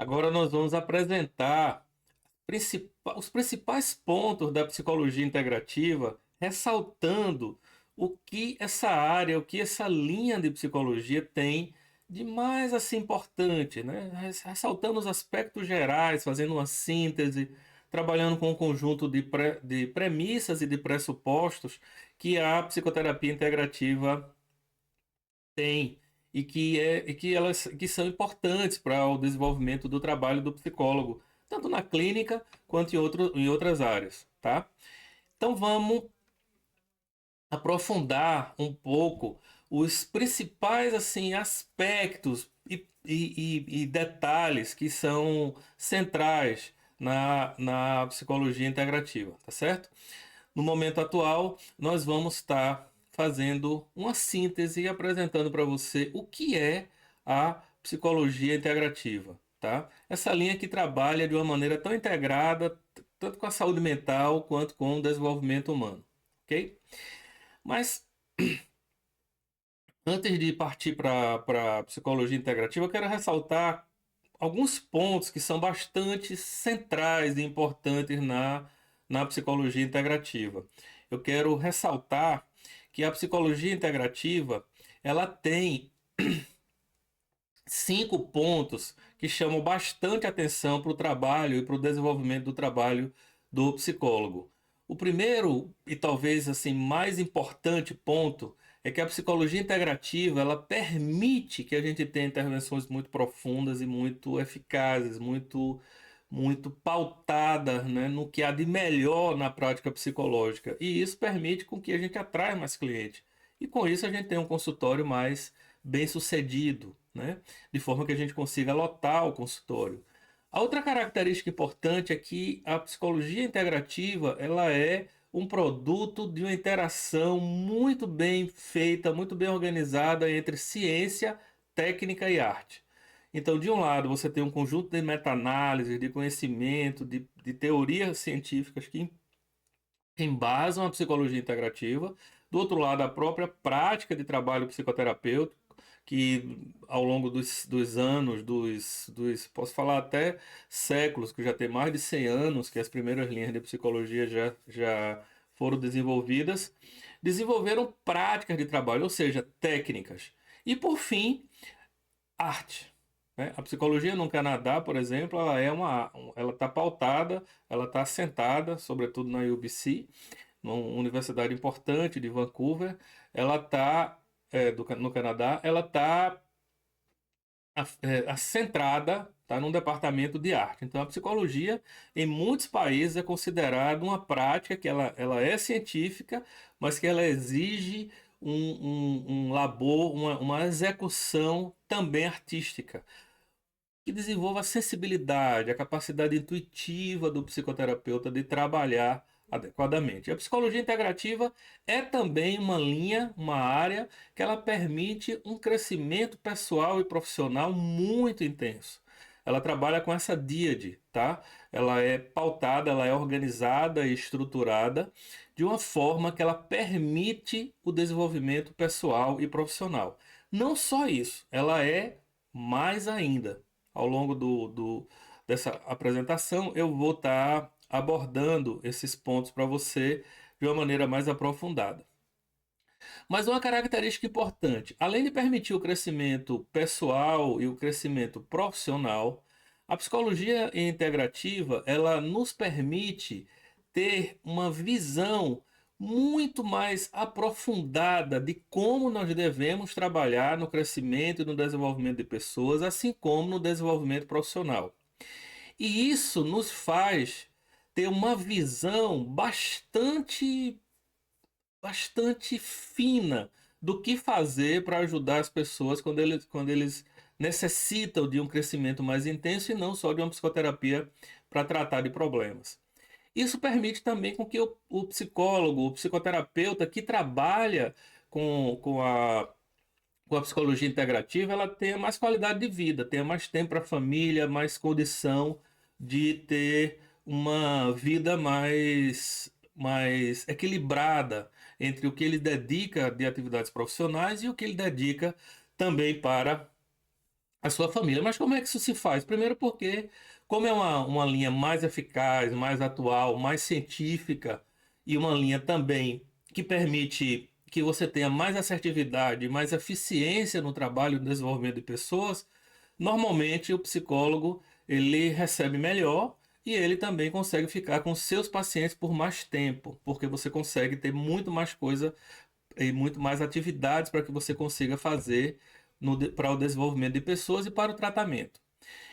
Agora nós vamos apresentar os principais pontos da psicologia integrativa, ressaltando o que essa área, o que essa linha de psicologia tem de mais assim importante, né? Ressaltando os aspectos gerais, fazendo uma síntese, trabalhando com um conjunto de premissas e de pressupostos que a psicoterapia integrativa tem e que elas que são importantes para o desenvolvimento do trabalho do psicólogo, tanto na clínica quanto em outras áreas, tá? Então vamos aprofundar um pouco os principais assim aspectos e detalhes que são centrais na psicologia integrativa, tá certo? No momento atual, nós vamos estar fazendo uma síntese e apresentando para você o que é a psicologia integrativa, tá? Essa linha que trabalha de uma maneira tão integrada, tanto com a saúde mental quanto com o desenvolvimento humano, ok? Mas antes de partir para a psicologia integrativa, eu quero ressaltar alguns pontos que são bastante centrais e importantes na psicologia integrativa. Eu quero ressaltar que a psicologia integrativa ela tem 5 pontos que chamam bastante atenção para o trabalho e para o desenvolvimento do trabalho do psicólogo. O primeiro e talvez assim mais importante ponto é que a psicologia integrativa ela permite que a gente tenha intervenções muito profundas e muito eficazes, muito pautadas, né, no que há de melhor na prática psicológica. E isso permite com que a gente atraia mais clientes. E com isso a gente tem um consultório mais bem sucedido, né? De forma que a gente consiga lotar o consultório. A outra característica importante é que a psicologia integrativa ela é um produto de uma interação muito bem feita, muito bem organizada entre ciência, técnica e arte. Então, de um lado, você tem um conjunto de meta-análises, de conhecimento, de teorias científicas que embasam a psicologia integrativa. Do outro lado, a própria prática de trabalho psicoterapêutico, que ao longo dos anos, posso falar até séculos, que já tem mais de 100 anos que as primeiras linhas de psicologia já foram desenvolvidas, desenvolveram práticas de trabalho, ou seja, técnicas. E por fim, arte. Né? A psicologia no Canadá, por exemplo, ela está pautada, ela está assentada, sobretudo na UBC, uma universidade importante de Vancouver, ela está no Canadá, ela está centrada, tá, num departamento de arte. Então, a psicologia, em muitos países, é considerada uma prática que ela é científica, mas que ela exige um labor, uma execução também artística, que desenvolva a sensibilidade, a capacidade intuitiva do psicoterapeuta de trabalhar adequadamente. A psicologia integrativa é também uma linha, uma área que ela permite um crescimento pessoal e profissional muito intenso. Ela trabalha com essa díade, tá? Ela é pautada, ela é organizada e estruturada de uma forma que ela permite o desenvolvimento pessoal e profissional. Não só isso, ela é mais ainda. Ao longo dessa apresentação, eu vou estar abordando esses pontos para você de uma maneira mais aprofundada. Mas uma característica importante, além de permitir o crescimento pessoal e o crescimento profissional, a psicologia integrativa, ela nos permite ter uma visão muito mais aprofundada de como nós devemos trabalhar no crescimento e no desenvolvimento de pessoas, assim como no desenvolvimento profissional. E isso nos faz ter uma visão bastante fina do que fazer para ajudar as pessoas quando eles necessitam de um crescimento mais intenso e não só de uma psicoterapia para tratar de problemas. Isso permite também com que o psicólogo, o psicoterapeuta que trabalha com a psicologia integrativa, ela tenha mais qualidade de vida, tenha mais tempo para a família, mais condição de ter uma vida mais equilibrada entre o que ele dedica de atividades profissionais e o que ele dedica também para a sua família. Mas como é que isso se faz? Primeiro porque, como é uma linha mais eficaz, mais atual, mais científica e uma linha também que permite que você tenha mais assertividade, mais eficiência no trabalho e no desenvolvimento de pessoas, normalmente o psicólogo ele recebe melhor e ele também consegue ficar com seus pacientes por mais tempo, porque você consegue ter muito mais coisa e muito mais atividades para que você consiga fazer para o desenvolvimento de pessoas e para o tratamento.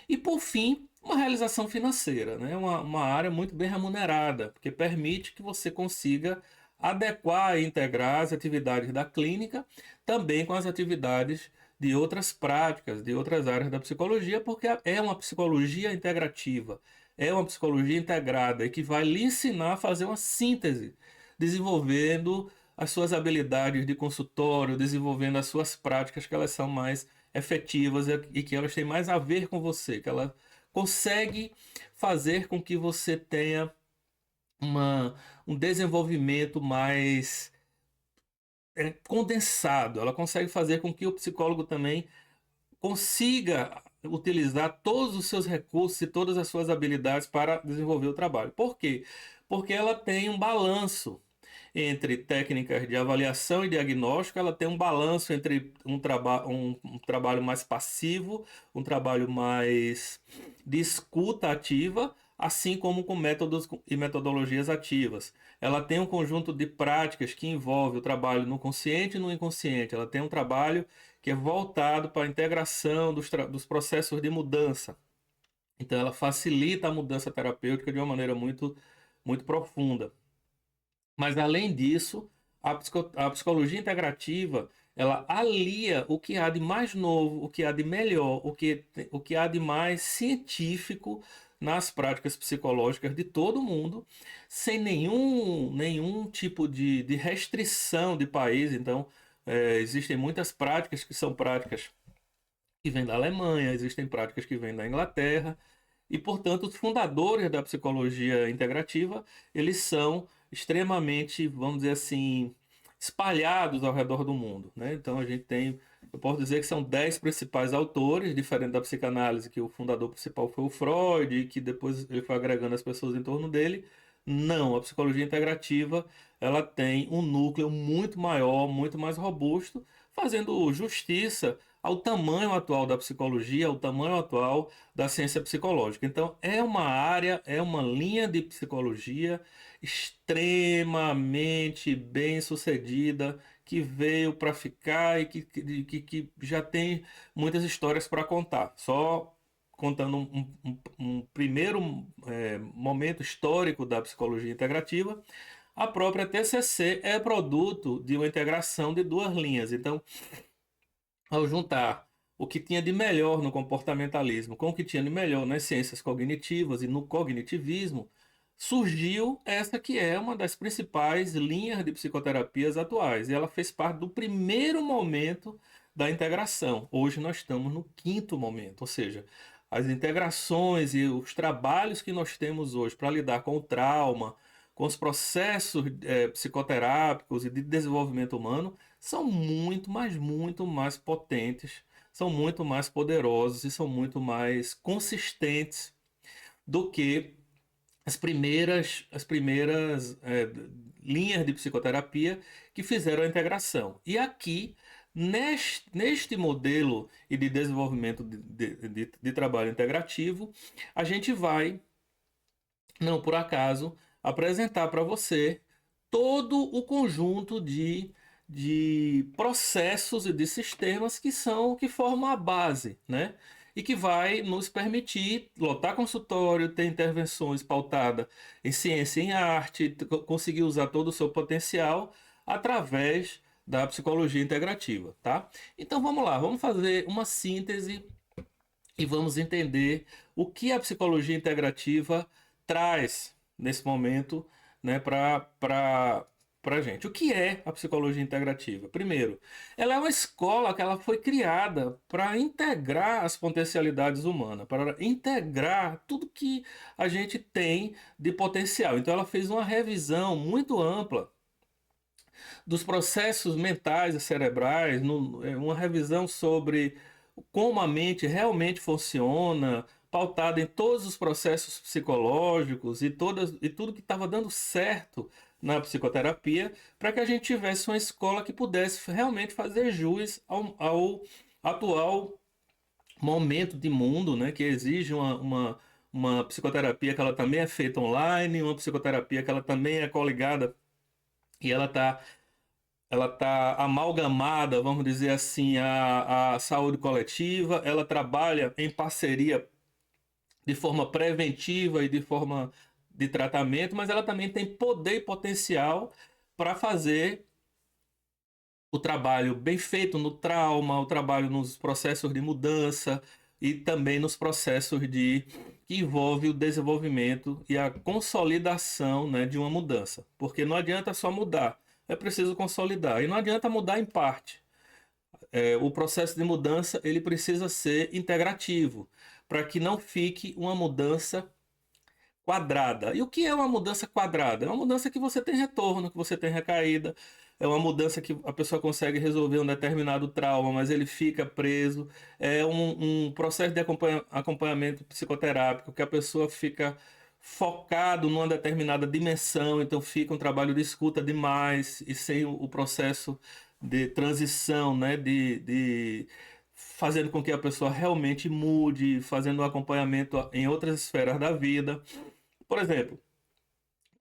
E por fim, uma realização financeira, né? Uma área muito bem remunerada, porque permite que você consiga adequar e integrar as atividades da clínica também com as atividades de outras práticas, de outras áreas da psicologia, porque é uma psicologia integrativa, é uma psicologia integrada e que vai lhe ensinar a fazer uma síntese, desenvolvendo as suas habilidades de consultório, desenvolvendo as suas práticas que elas são mais efetivas e que elas têm mais a ver com você, que ela consegue fazer com que você tenha um desenvolvimento mais condensado. Ela consegue fazer com que o psicólogo também consiga utilizar todos os seus recursos e todas as suas habilidades para desenvolver o trabalho. Por quê? Porque ela tem um balanço entre técnicas de avaliação e diagnóstico, ela tem um balanço entre um trabalho mais passivo, um trabalho mais de escuta ativa, assim como com métodos e metodologias ativas. Ela tem um conjunto de práticas que envolve o trabalho no consciente e no inconsciente. Ela tem um trabalho que é voltado para a integração dos processos de mudança. Então, ela facilita a mudança terapêutica de uma maneira muito profunda. Mas além disso, a psicologia integrativa, ela alia o que há de mais novo, o que há de melhor, o que há de mais científico nas práticas psicológicas de todo mundo, sem nenhum tipo de restrição de país. Então, existem muitas práticas que são práticas que vêm da Alemanha, existem práticas que vêm da Inglaterra, e, portanto, os fundadores da psicologia integrativa, eles são extremamente, vamos dizer assim, espalhados ao redor do mundo, né? Então, a gente tem, eu posso dizer que são 10 principais autores, diferente da psicanálise, que o fundador principal foi o Freud, e que depois ele foi agregando as pessoas em torno dele. Não, a psicologia integrativa, ela tem um núcleo muito maior, muito mais robusto, fazendo justiça ao tamanho atual da psicologia, ao tamanho atual da ciência psicológica. Então, é uma área, é uma linha de psicologia extremamente bem sucedida, que veio para ficar e que já tem muitas histórias para contar. Só contando um primeiro momento histórico da psicologia integrativa, a própria TCC é produto de uma integração de duas linhas. Então, ao juntar o que tinha de melhor no comportamentalismo com o que tinha de melhor nas ciências cognitivas e no cognitivismo, surgiu essa que é uma das principais linhas de psicoterapias atuais. E ela fez parte do primeiro momento da integração. Hoje nós estamos no quinto momento, ou seja, as integrações e os trabalhos que nós temos hoje para lidar com o trauma, com os processos psicoterápicos e de desenvolvimento humano são muito mais potentes, são muito mais poderosos e são muito mais consistentes do que as primeiras linhas de psicoterapia que fizeram a integração. E aqui, neste modelo e de desenvolvimento de trabalho integrativo, a gente vai, não por acaso, apresentar para você todo o conjunto de processos e de sistemas que formam a base, né? E que vai nos permitir lotar consultório, ter intervenções pautadas em ciência e em arte, conseguir usar todo o seu potencial através da psicologia integrativa, tá? Então vamos lá, vamos fazer uma síntese e vamos entender o que a psicologia integrativa traz nesse momento, né, para a gente. O que é a psicologia integrativa? Primeiro, ela é uma escola que ela foi criada para integrar as potencialidades humanas, para integrar tudo que a gente tem de potencial. Então, ela fez uma revisão muito ampla dos processos mentais e cerebrais, uma revisão sobre como a mente realmente funciona, pautada em todos os processos psicológicos e tudo que estava dando certo na psicoterapia, para que a gente tivesse uma escola que pudesse realmente fazer jus ao atual momento de mundo, né, que exige uma psicoterapia que ela também é feita online, uma psicoterapia que ela também é coligada e ela tá amalgamada, vamos dizer assim, à saúde coletiva, ela trabalha em parceria de forma preventiva e de forma de tratamento, mas ela também tem poder e potencial para fazer o trabalho bem feito no trauma, o trabalho nos processos de mudança e também nos processos que envolve o desenvolvimento e a consolidação, né, de uma mudança. Porque não adianta só mudar, é preciso consolidar. E não adianta mudar em parte. O processo de mudança ele precisa ser integrativo, para que não fique uma mudança quadrada. E o que é uma mudança quadrada? É uma mudança que você tem retorno, que você tem recaída. É uma mudança que a pessoa consegue resolver um determinado trauma, mas ele fica preso. É um processo de acompanhamento psicoterápico que a pessoa fica focado numa determinada dimensão, então fica um trabalho de escuta demais e sem o processo de transição, né? Fazendo com que a pessoa realmente mude, fazendo um acompanhamento em outras esferas da vida. Por exemplo,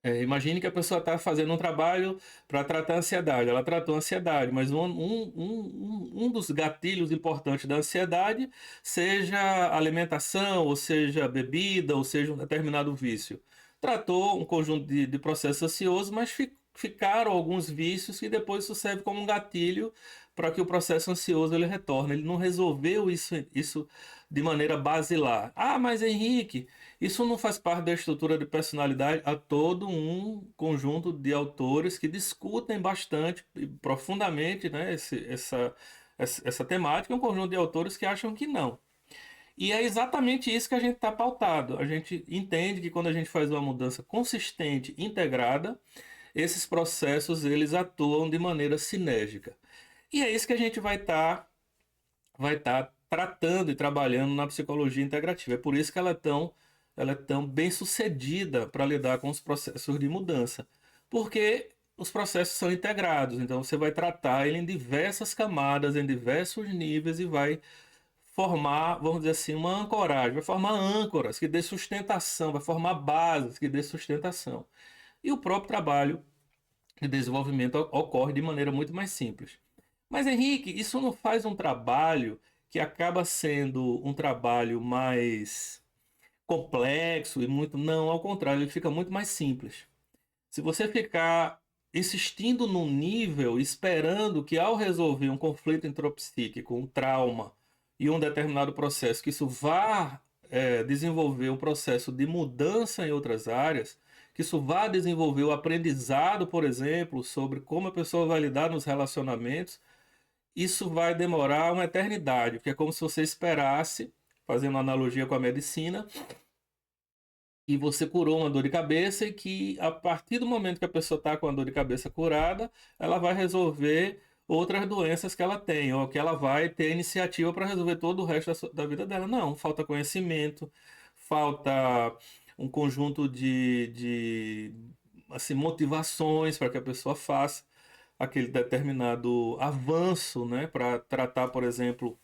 imagine que a pessoa está fazendo um trabalho para tratar a ansiedade. Ela tratou a ansiedade, mas um dos gatilhos importantes da ansiedade seja alimentação, ou seja bebida, ou seja um determinado vício. Tratou um conjunto de processos ansiosos, mas ficaram alguns vícios que depois isso serve como um gatilho para que o processo ansioso ele retorne. Ele não resolveu isso de maneira basilar. Ah, mas Henrique, isso não faz parte da estrutura de personalidade. Há todo um conjunto de autores que discutem bastante e profundamente, né, essa temática, um conjunto de autores que acham que não. E é exatamente isso que a gente está pautado. A gente entende que quando a gente faz uma mudança consistente, integrada, esses processos eles atuam de maneira sinérgica. E é isso que a gente vai estar tratando e trabalhando na psicologia integrativa. É por isso que ela é tão bem sucedida para lidar com os processos de mudança. Porque os processos são integrados, então você vai tratar ele em diversas camadas, em diversos níveis e vai formar, vamos dizer assim, uma ancoragem, vai formar âncoras que dê sustentação, vai formar bases que dê sustentação. E o próprio trabalho de desenvolvimento ocorre de maneira muito mais simples. Mas, Henrique, isso não faz um trabalho que acaba sendo um trabalho mais complexo e muito. Não, ao contrário, ele fica muito mais simples. Se você ficar insistindo num nível, esperando que ao resolver um conflito intropsíquico, um trauma e um determinado processo, que isso vá desenvolver um processo de mudança em outras áreas, que isso vá desenvolver o aprendizado, por exemplo, sobre como a pessoa vai lidar nos relacionamentos, isso vai demorar uma eternidade, porque é como se você esperasse, fazendo uma analogia com a medicina, e você curou uma dor de cabeça e que a partir do momento que a pessoa está com a dor de cabeça curada, ela vai resolver outras doenças que ela tem, ou que ela vai ter iniciativa para resolver todo o resto da vida dela. Não, falta conhecimento, falta um conjunto de assim, motivações para que a pessoa faça aquele determinado avanço, né, para tratar, por exemplo,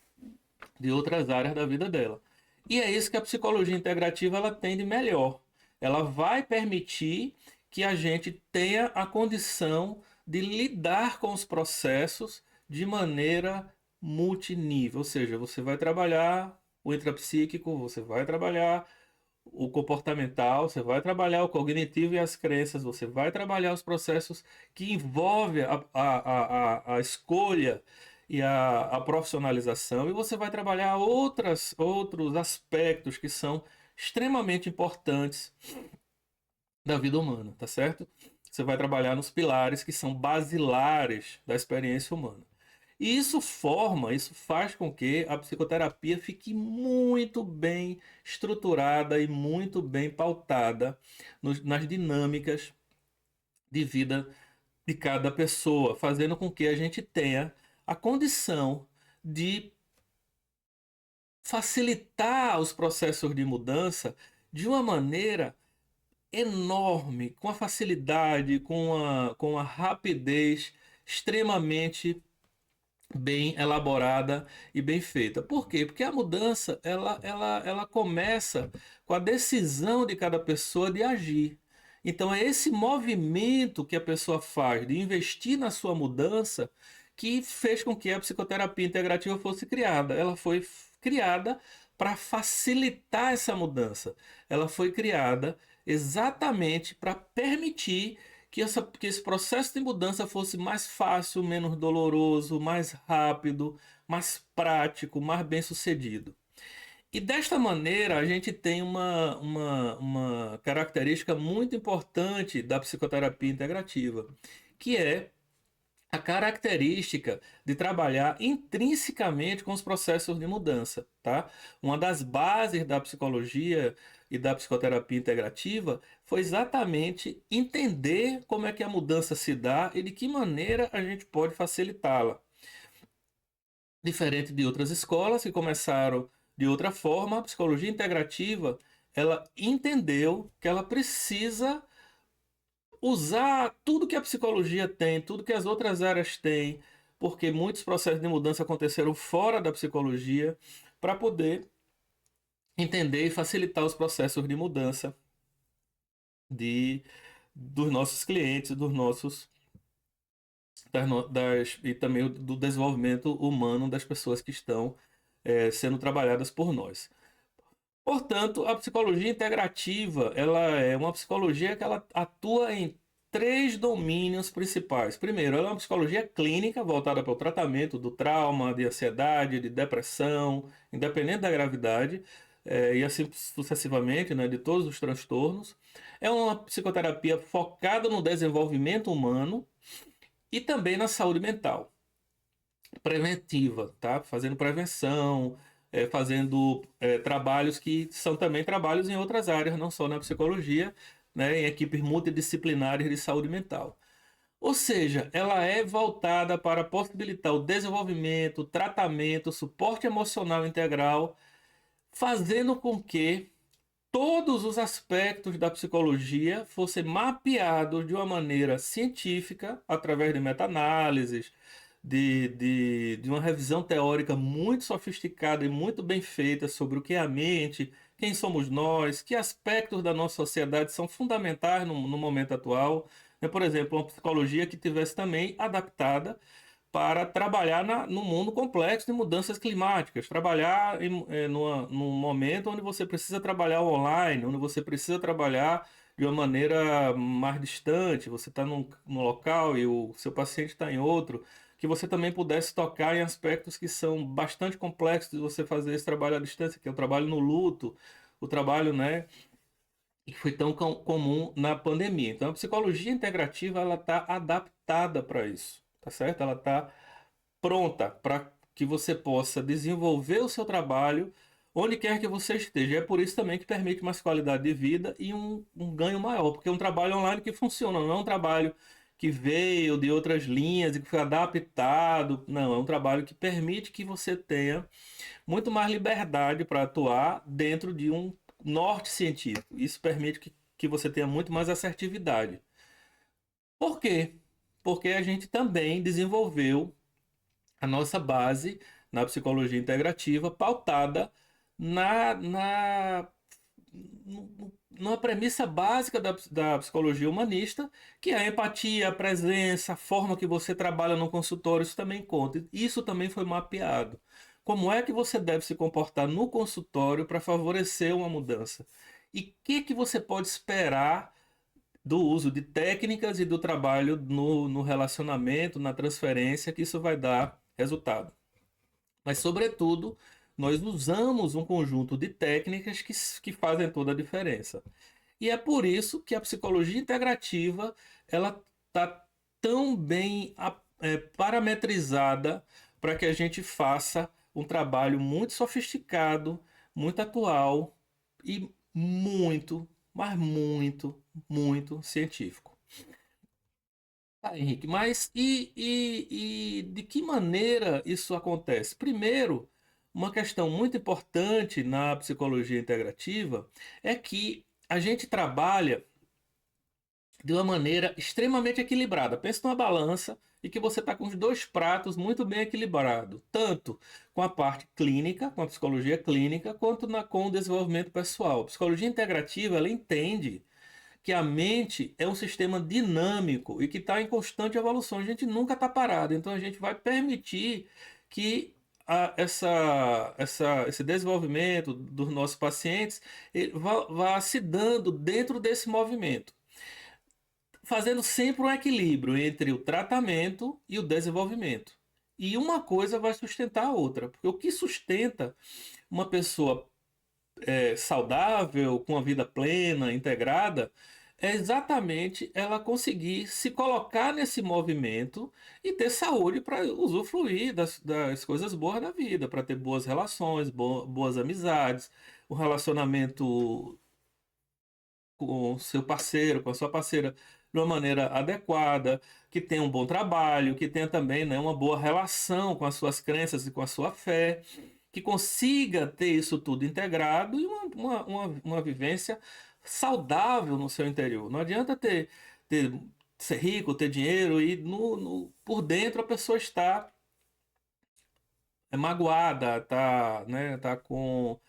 de outras áreas da vida dela. E é isso que a psicologia integrativa ela tem de melhor. Ela vai permitir que a gente tenha a condição de lidar com os processos de maneira multinível, ou seja, você vai trabalhar o intrapsíquico, você vai trabalhar o comportamental, você vai trabalhar o cognitivo e as crenças, você vai trabalhar os processos que envolvem a escolha e a profissionalização, e você vai trabalhar outros aspectos que são extremamente importantes da vida humana, tá certo? Você vai trabalhar nos pilares que são basilares da experiência humana. E isso faz com que a psicoterapia fique muito bem estruturada e muito bem pautada nas dinâmicas de vida de cada pessoa, fazendo com que a gente tenha a condição de facilitar os processos de mudança de uma maneira enorme, com a facilidade, com a rapidez extremamente bem elaborada e bem feita. Por quê? Porque a mudança ela começa com a decisão de cada pessoa de agir. Então é esse movimento que a pessoa faz de investir na sua mudança que fez com que a psicoterapia integrativa fosse criada. Ela foi criada para facilitar essa mudança. Ela foi criada exatamente para permitir que esse processo de mudança fosse mais fácil, menos doloroso, mais rápido, mais prático, mais bem sucedido. E desta maneira, a gente tem uma característica muito importante da psicoterapia integrativa, que é a característica de trabalhar intrinsecamente com os processos de mudança, tá? Uma das bases da psicologia e da psicoterapia integrativa foi exatamente entender como é que a mudança se dá e de que maneira a gente pode facilitá-la. Diferente de outras escolas que começaram de outra forma, a psicologia integrativa, ela entendeu que ela precisa usar tudo que a psicologia tem, tudo que as outras áreas têm, porque muitos processos de mudança aconteceram fora da psicologia, para poder entender e facilitar os processos de mudança de, dos nossos clientes, dos nossos e também do desenvolvimento humano das pessoas que estão sendo trabalhadas por nós. Portanto, a psicologia integrativa, ela é uma psicologia que ela atua em três domínios principais. Primeiro, ela é uma psicologia clínica voltada para o tratamento do trauma, de ansiedade, de depressão, independente da gravidade, e assim sucessivamente, né, de todos os transtornos. É uma psicoterapia focada no desenvolvimento humano e também na saúde mental preventiva, tá? Fazendo prevenção, fazendo trabalhos que são também trabalhos em outras áreas, não só na psicologia, né? Em equipes multidisciplinares de saúde mental. Ou seja, ela é voltada para possibilitar o desenvolvimento, o tratamento, o suporte emocional integral, fazendo com que todos os aspectos da psicologia fossem mapeados de uma maneira científica, através de meta-análises, de uma revisão teórica muito sofisticada e muito bem feita sobre o que é a mente, quem somos nós, que aspectos da nossa sociedade são fundamentais no momento atual. Né? Por exemplo, uma psicologia que tivesse também adaptada para trabalhar no mundo complexo de mudanças climáticas, trabalhar num momento onde você precisa trabalhar online, onde você precisa trabalhar de uma maneira mais distante, você está num local e o seu paciente está em outro, que você também pudesse tocar em aspectos que são bastante complexos de você fazer esse trabalho à distância, que é o trabalho no luto, o trabalho, né, que foi tão comum na pandemia. Então, a psicologia integrativa ela está adaptada para isso, tá certo? Ela está pronta para que você possa desenvolver o seu trabalho onde quer que você esteja. É por isso também que permite mais qualidade de vida e um ganho maior, porque é um trabalho online que funciona, não é um trabalho que veio de outras linhas e que foi adaptado. Não, é um trabalho que permite que você tenha muito mais liberdade para atuar dentro de um norte científico. Isso permite que você tenha muito mais assertividade. Por quê? Porque a gente também desenvolveu a nossa base na psicologia integrativa, pautada na, na, numa premissa básica da psicologia humanista, que é a empatia, a presença, a forma que você trabalha no consultório, isso também conta. Isso também foi mapeado. Como é que você deve se comportar no consultório para favorecer uma mudança? E o que você pode esperar do uso de técnicas e do trabalho no relacionamento, na transferência, que isso vai dar resultado. Mas, sobretudo, nós usamos um conjunto de técnicas que fazem toda a diferença. E é por isso que a psicologia integrativa ela está tão bem parametrizada para que a gente faça um trabalho muito sofisticado, muito atual e muito, mas muito, muito científico. Tá, Henrique, mas de que maneira isso acontece? Primeiro, uma questão muito importante na psicologia integrativa é que a gente trabalha de uma maneira extremamente equilibrada. Pense numa balança e que você está com os dois pratos muito bem equilibrados, tanto com a parte clínica, com a psicologia clínica, quanto com o desenvolvimento pessoal. A psicologia integrativa, ela entende que a mente é um sistema dinâmico e que está em constante evolução. A gente nunca está parado. Então a gente vai permitir que esse desenvolvimento dos nossos pacientes vá se dando dentro desse movimento, fazendo sempre um equilíbrio entre o tratamento e o desenvolvimento. E uma coisa vai sustentar a outra, porque o que sustenta uma pessoa saudável, com a vida plena, integrada, é exatamente ela conseguir se colocar nesse movimento e ter saúde para usufruir das coisas boas da vida, para ter boas relações, boas amizades, um relacionamento com o seu parceiro, com a sua parceira de uma maneira adequada, que tenha um bom trabalho, que tenha também, né, uma boa relação com as suas crenças e com a sua fé, que consiga ter isso tudo integrado e uma vivência saudável no seu interior. Não adianta ter, ser rico, ter dinheiro e por dentro a pessoa está magoada, tá com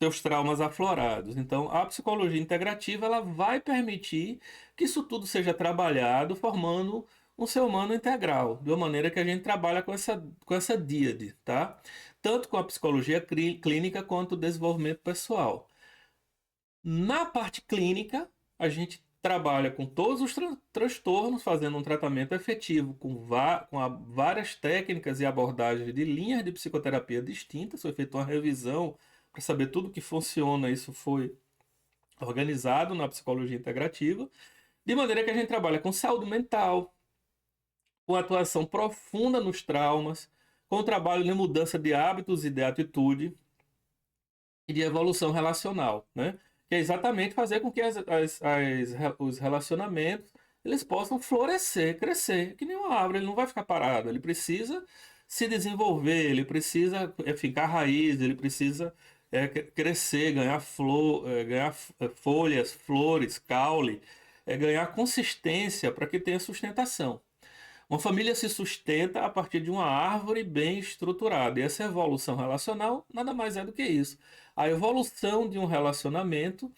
seus traumas aflorados. Então, a psicologia integrativa ela vai permitir que isso tudo seja trabalhado, formando um ser humano integral, de uma maneira que a gente trabalha com essa díade, tá? Tanto com a psicologia clínica quanto o desenvolvimento pessoal. Na parte clínica, a gente trabalha com todos os transtornos, fazendo um tratamento efetivo com várias técnicas e abordagens de linhas de psicoterapia distintas. Foi feita uma revisão para saber tudo que funciona. Isso foi organizado na psicologia integrativa, de maneira que a gente trabalha com saúde mental, com atuação profunda nos traumas, com o trabalho de mudança de hábitos e de atitude e de evolução relacional, né? Que é exatamente fazer com que os relacionamentos eles possam florescer, crescer, que nem uma árvore, ele não vai ficar parado, ele precisa se desenvolver, ele precisa ficar raiz, ele precisa crescer, ganhar flor, folhas, flores, caule, ganhar consistência para que tenha sustentação. Uma família se sustenta a partir de uma árvore bem estruturada. E essa evolução relacional nada mais é do que isso. A evolução de um relacionamento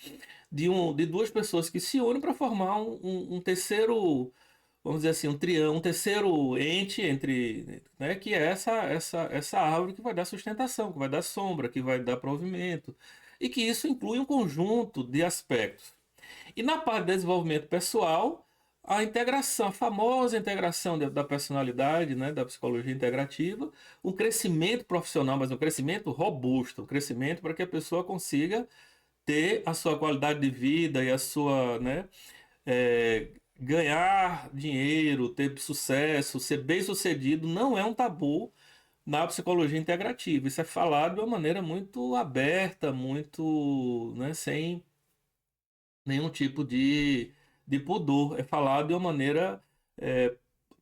de duas pessoas que se unem para formar um terceiro, vamos dizer assim, um triângulo, um terceiro ente entre, né, que é essa árvore que vai dar sustentação, que vai dar sombra, que vai dar provimento. E que isso inclui um conjunto de aspectos. E na parte de desenvolvimento pessoal, a integração, a famosa integração da personalidade, né, da psicologia integrativa, um crescimento profissional, mas um crescimento robusto, um crescimento para que a pessoa consiga ter a sua qualidade de vida e a sua, né, ganhar dinheiro, ter sucesso, ser bem-sucedido, não é um tabu na psicologia integrativa. Isso é falado de uma maneira muito aberta, muito, né, sem nenhum tipo de pudor. É falado de uma maneira é,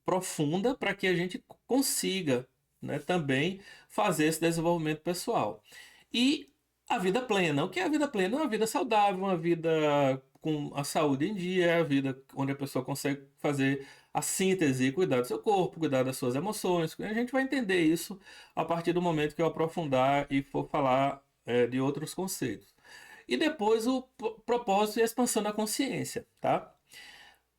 profunda para que a gente consiga, né, também fazer esse desenvolvimento pessoal. E a vida plena. O que é a vida plena? É uma vida saudável, uma vida com a saúde em dia, é a vida onde a pessoa consegue fazer a síntese e cuidar do seu corpo, cuidar das suas emoções. A gente vai entender isso a partir do momento que eu aprofundar e for falar de outros conceitos. E depois o propósito e a expansão da consciência, tá?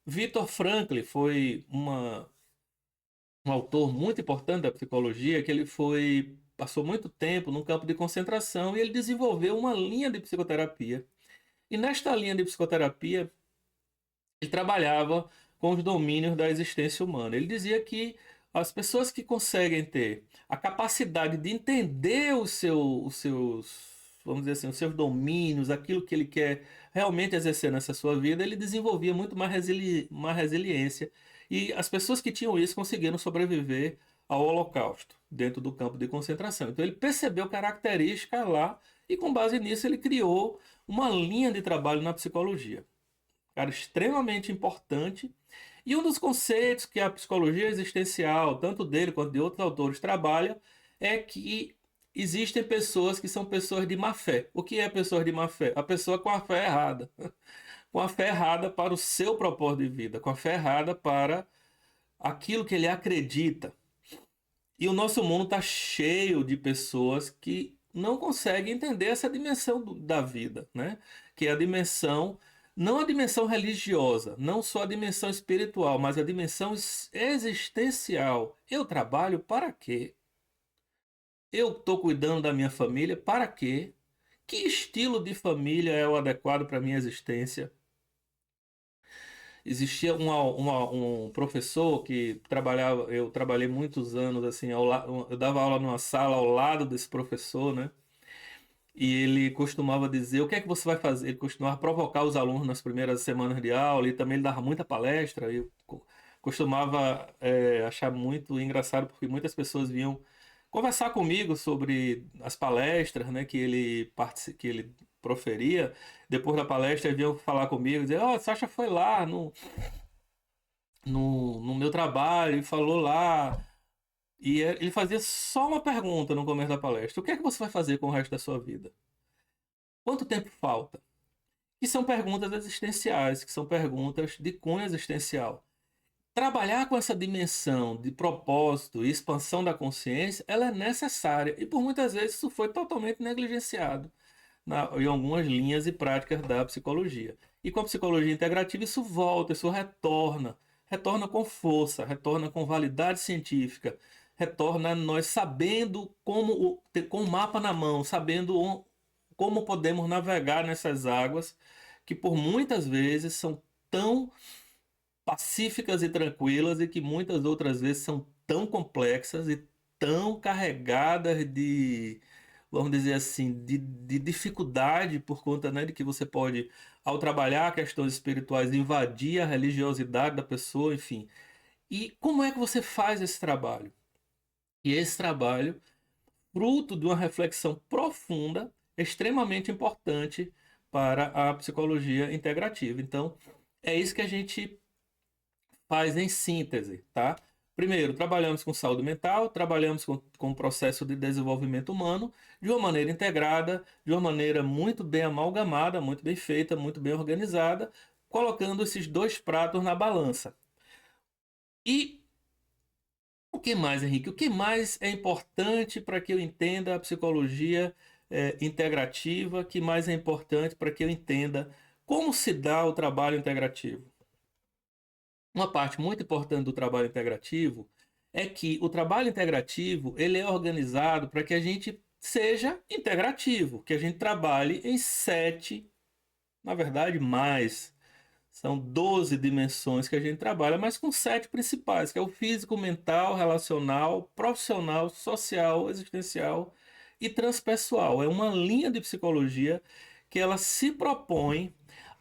Viktor Frankl foi um autor muito importante da psicologia, que ele passou muito tempo num campo de concentração e ele desenvolveu uma linha de psicoterapia. E nesta linha de psicoterapia, ele trabalhava com os domínios da existência humana. Ele dizia que as pessoas que conseguem ter a capacidade de entender os seus, vamos dizer assim, os seus domínios, aquilo que ele quer realmente exercer nessa sua vida, ele desenvolvia muito mais mais resiliência. E as pessoas que tinham isso conseguiram sobreviver ao Holocausto, dentro do campo de concentração. Então ele percebeu características lá e com base nisso ele criou uma linha de trabalho na psicologia. Cara, extremamente importante. E um dos conceitos que a psicologia existencial, tanto dele quanto de outros autores, trabalha é que existem pessoas que são pessoas de má fé. O que é pessoas de má fé? A pessoa com a fé errada. Com a fé errada para o seu propósito de vida, com a fé errada para aquilo que ele acredita. E o nosso mundo está cheio de pessoas que não conseguem entender essa dimensão da vida, né? Que é a dimensão, não a dimensão religiosa, não só a dimensão espiritual, mas a dimensão existencial. Eu trabalho para quê? Eu estou cuidando da minha família para quê? Que estilo de família é o adequado para a minha existência? Existia um professor que trabalhava, eu trabalhei muitos anos assim, eu dava aula numa sala ao lado desse professor, né? E ele costumava dizer, o que é que você vai fazer? Ele costumava provocar os alunos nas primeiras semanas de aula, e também ele dava muita palestra, e eu costumava achar muito engraçado, porque muitas pessoas vinham conversar comigo sobre as palestras, né, que ele proferia. Depois da palestra, eles vinham falar comigo, dizer, ó, Sasha foi lá no meu trabalho e falou lá. E ele fazia só uma pergunta no começo da palestra: o que é que você vai fazer com o resto da sua vida? Quanto tempo falta? E são perguntas existenciais, que são perguntas de cunho existencial. Trabalhar com essa dimensão de propósito e expansão da consciência, ela é necessária. E por muitas vezes isso foi totalmente negligenciado em algumas linhas e práticas da psicologia. E com a psicologia integrativa isso volta, isso retorna. Retorna com força, retorna com validade científica, retorna nós sabendo como, com o mapa na mão, sabendo como podemos navegar nessas águas que por muitas vezes são tão pacíficas e tranquilas e que muitas outras vezes são tão complexas e tão carregadas de, vamos dizer assim, de dificuldade por conta, né, de que você pode, ao trabalhar questões espirituais, invadir a religiosidade da pessoa, enfim. E como é que você faz esse trabalho? E esse trabalho, fruto de uma reflexão profunda, extremamente importante para a psicologia integrativa. Então, é isso que a gente faz em síntese, tá? Primeiro, trabalhamos com saúde mental, trabalhamos com o processo de desenvolvimento humano de uma maneira integrada, de uma maneira muito bem amalgamada, muito bem feita, muito bem organizada, colocando esses dois pratos na balança. E o que mais, Henrique? O que mais é importante para que eu entenda a psicologia integrativa? O que mais é importante para que eu entenda como se dá o trabalho integrativo? Uma parte muito importante do trabalho integrativo é que o trabalho integrativo ele é organizado para que a gente seja integrativo, que a gente trabalhe em 7, na verdade mais, são 12 dimensões que a gente trabalha, mas com 7 principais, que é o físico, mental, relacional, profissional, social, existencial e transpessoal. É uma linha de psicologia que ela se propõe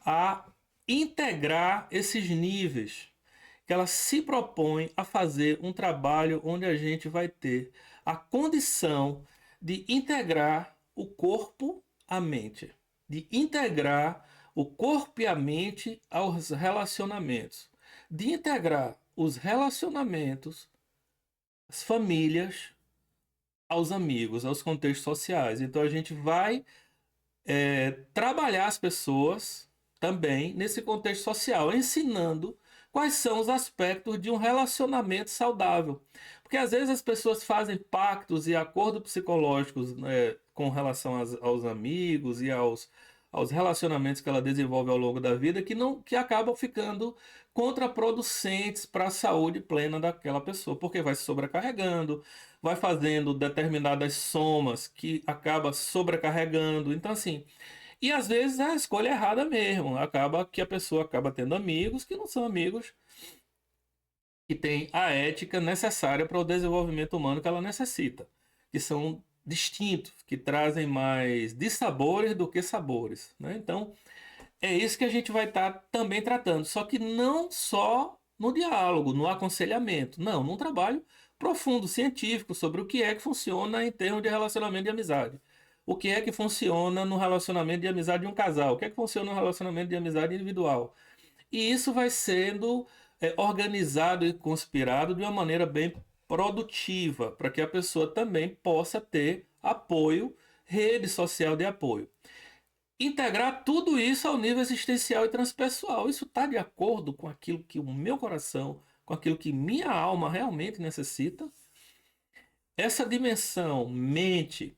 a integrar esses níveis, que ela se propõe a fazer um trabalho onde a gente vai ter a condição de integrar o corpo à mente, de integrar o corpo e a mente aos relacionamentos, de integrar os relacionamentos, as famílias, aos amigos, aos contextos sociais. Então a gente vai trabalhar as pessoas também nesse contexto social, ensinando quais são os aspectos de um relacionamento saudável. Porque às vezes as pessoas fazem pactos e acordos psicológicos, né, com relação aos amigos e aos relacionamentos que ela desenvolve ao longo da vida que acabam ficando contraproducentes para a saúde plena daquela pessoa, porque vai se sobrecarregando, vai fazendo determinadas somas que acaba sobrecarregando. Então, assim, e às vezes é a escolha errada mesmo. Acaba que a pessoa acaba tendo amigos que não são amigos que têm a ética necessária para o desenvolvimento humano que ela necessita, que são distintos, que trazem mais dissabores do que sabores, né? Então, é isso que a gente vai estar também tratando, só que não só no diálogo, no aconselhamento, não, num trabalho profundo, científico, sobre o que é que funciona em termos de relacionamento de amizade. O que é que funciona no relacionamento de amizade de um casal? O que é que funciona no relacionamento de amizade individual? E isso vai sendo organizado e conspirado de uma maneira bem produtiva, para que a pessoa também possa ter apoio, rede social de apoio. Integrar tudo isso ao nível existencial e transpessoal. Isso está de acordo com aquilo que o meu coração, com aquilo que minha alma realmente necessita? Essa dimensão mente,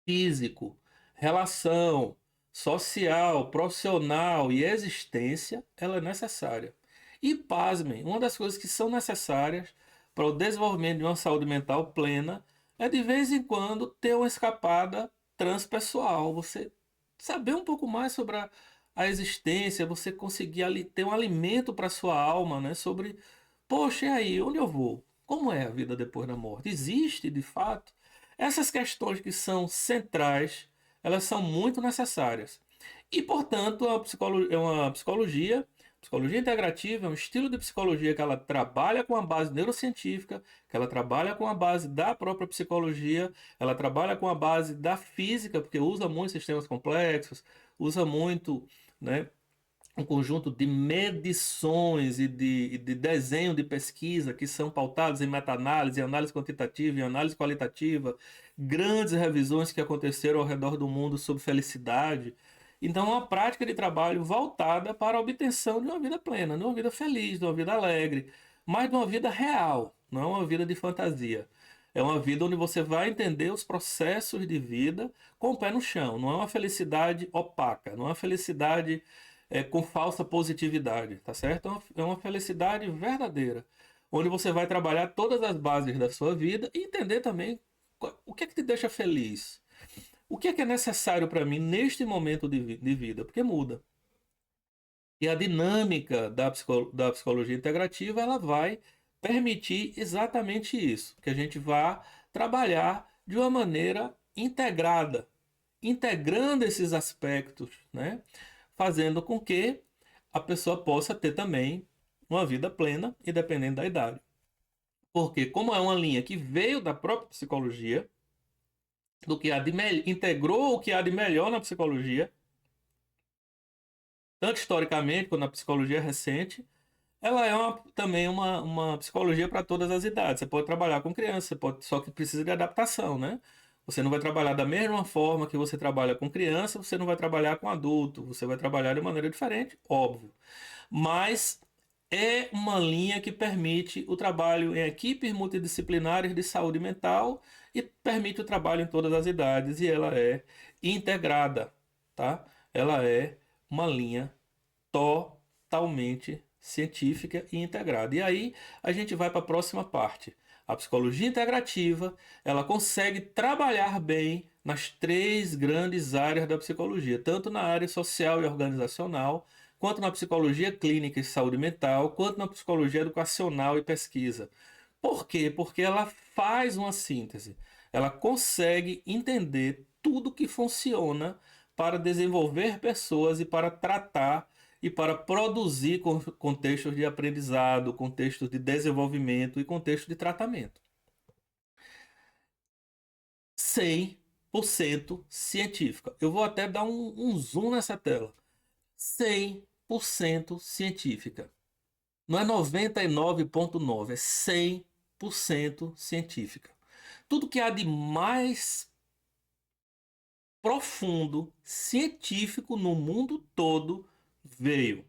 físico, relação, social, profissional e existência, ela é necessária. E pasmem, uma das coisas que são necessárias para o desenvolvimento de uma saúde mental plena é de vez em quando ter uma escapada transpessoal. Você saber um pouco mais sobre a existência, você conseguir ali ter um alimento para sua alma, né? Sobre, poxa, e aí, onde eu vou? Como é a vida depois da morte? Existe de fato? Essas questões que são centrais, elas são muito necessárias. E, portanto, psicologia integrativa é um estilo de psicologia que ela trabalha com a base neurocientífica, que ela trabalha com a base da própria psicologia, ela trabalha com a base da física, porque usa muito sistemas complexos, usa muito, né, um conjunto de medições e de desenho de pesquisa que são pautados em meta-análise, em análise quantitativa, em análise qualitativa, grandes revisões que aconteceram ao redor do mundo sobre felicidade. Então, é uma prática de trabalho voltada para a obtenção de uma vida plena, de uma vida feliz, de uma vida alegre, mas de uma vida real, não é uma vida de fantasia. É uma vida onde você vai entender os processos de vida com o pé no chão. Não é uma felicidade opaca, não é uma felicidade com falsa positividade, tá certo? É uma felicidade verdadeira, onde você vai trabalhar todas as bases da sua vida e entender também o que é que te deixa feliz. O que é necessário para mim neste momento de vida? Porque muda. E a dinâmica da psicologia integrativa, ela vai permitir exatamente isso, que a gente vá trabalhar de uma maneira integrada, integrando esses aspectos, né? Fazendo com que a pessoa possa ter também uma vida plena, independente da idade. Porque, como é uma linha que veio da própria psicologia, do que há integrou o que há de melhor na psicologia, tanto historicamente quanto na psicologia recente, ela é também uma psicologia para todas as idades. Você pode trabalhar com criança, só que precisa de adaptação, né? Você não vai trabalhar da mesma forma que você trabalha com criança, você não vai trabalhar com adulto, você vai trabalhar de maneira diferente, óbvio. Mas é uma linha que permite o trabalho em equipes multidisciplinares de saúde mental e permite o trabalho em todas as idades e ela é integrada, tá? Ela é uma linha totalmente científica e integrada. E aí a gente vai para a próxima parte. A psicologia integrativa, ela consegue trabalhar bem nas três grandes áreas da psicologia, tanto na área social e organizacional, quanto na psicologia clínica e saúde mental, quanto na psicologia educacional e pesquisa. Por quê? Porque ela faz uma síntese. Ela consegue entender tudo que funciona para desenvolver pessoas e para tratar e para produzir contextos de aprendizado, contextos de desenvolvimento e contextos de tratamento. 100% científica. Eu vou até dar um zoom nessa tela. 100% científica. Não é 99,9, é 100% científica. Tudo que há de mais profundo, científico no mundo todo veio.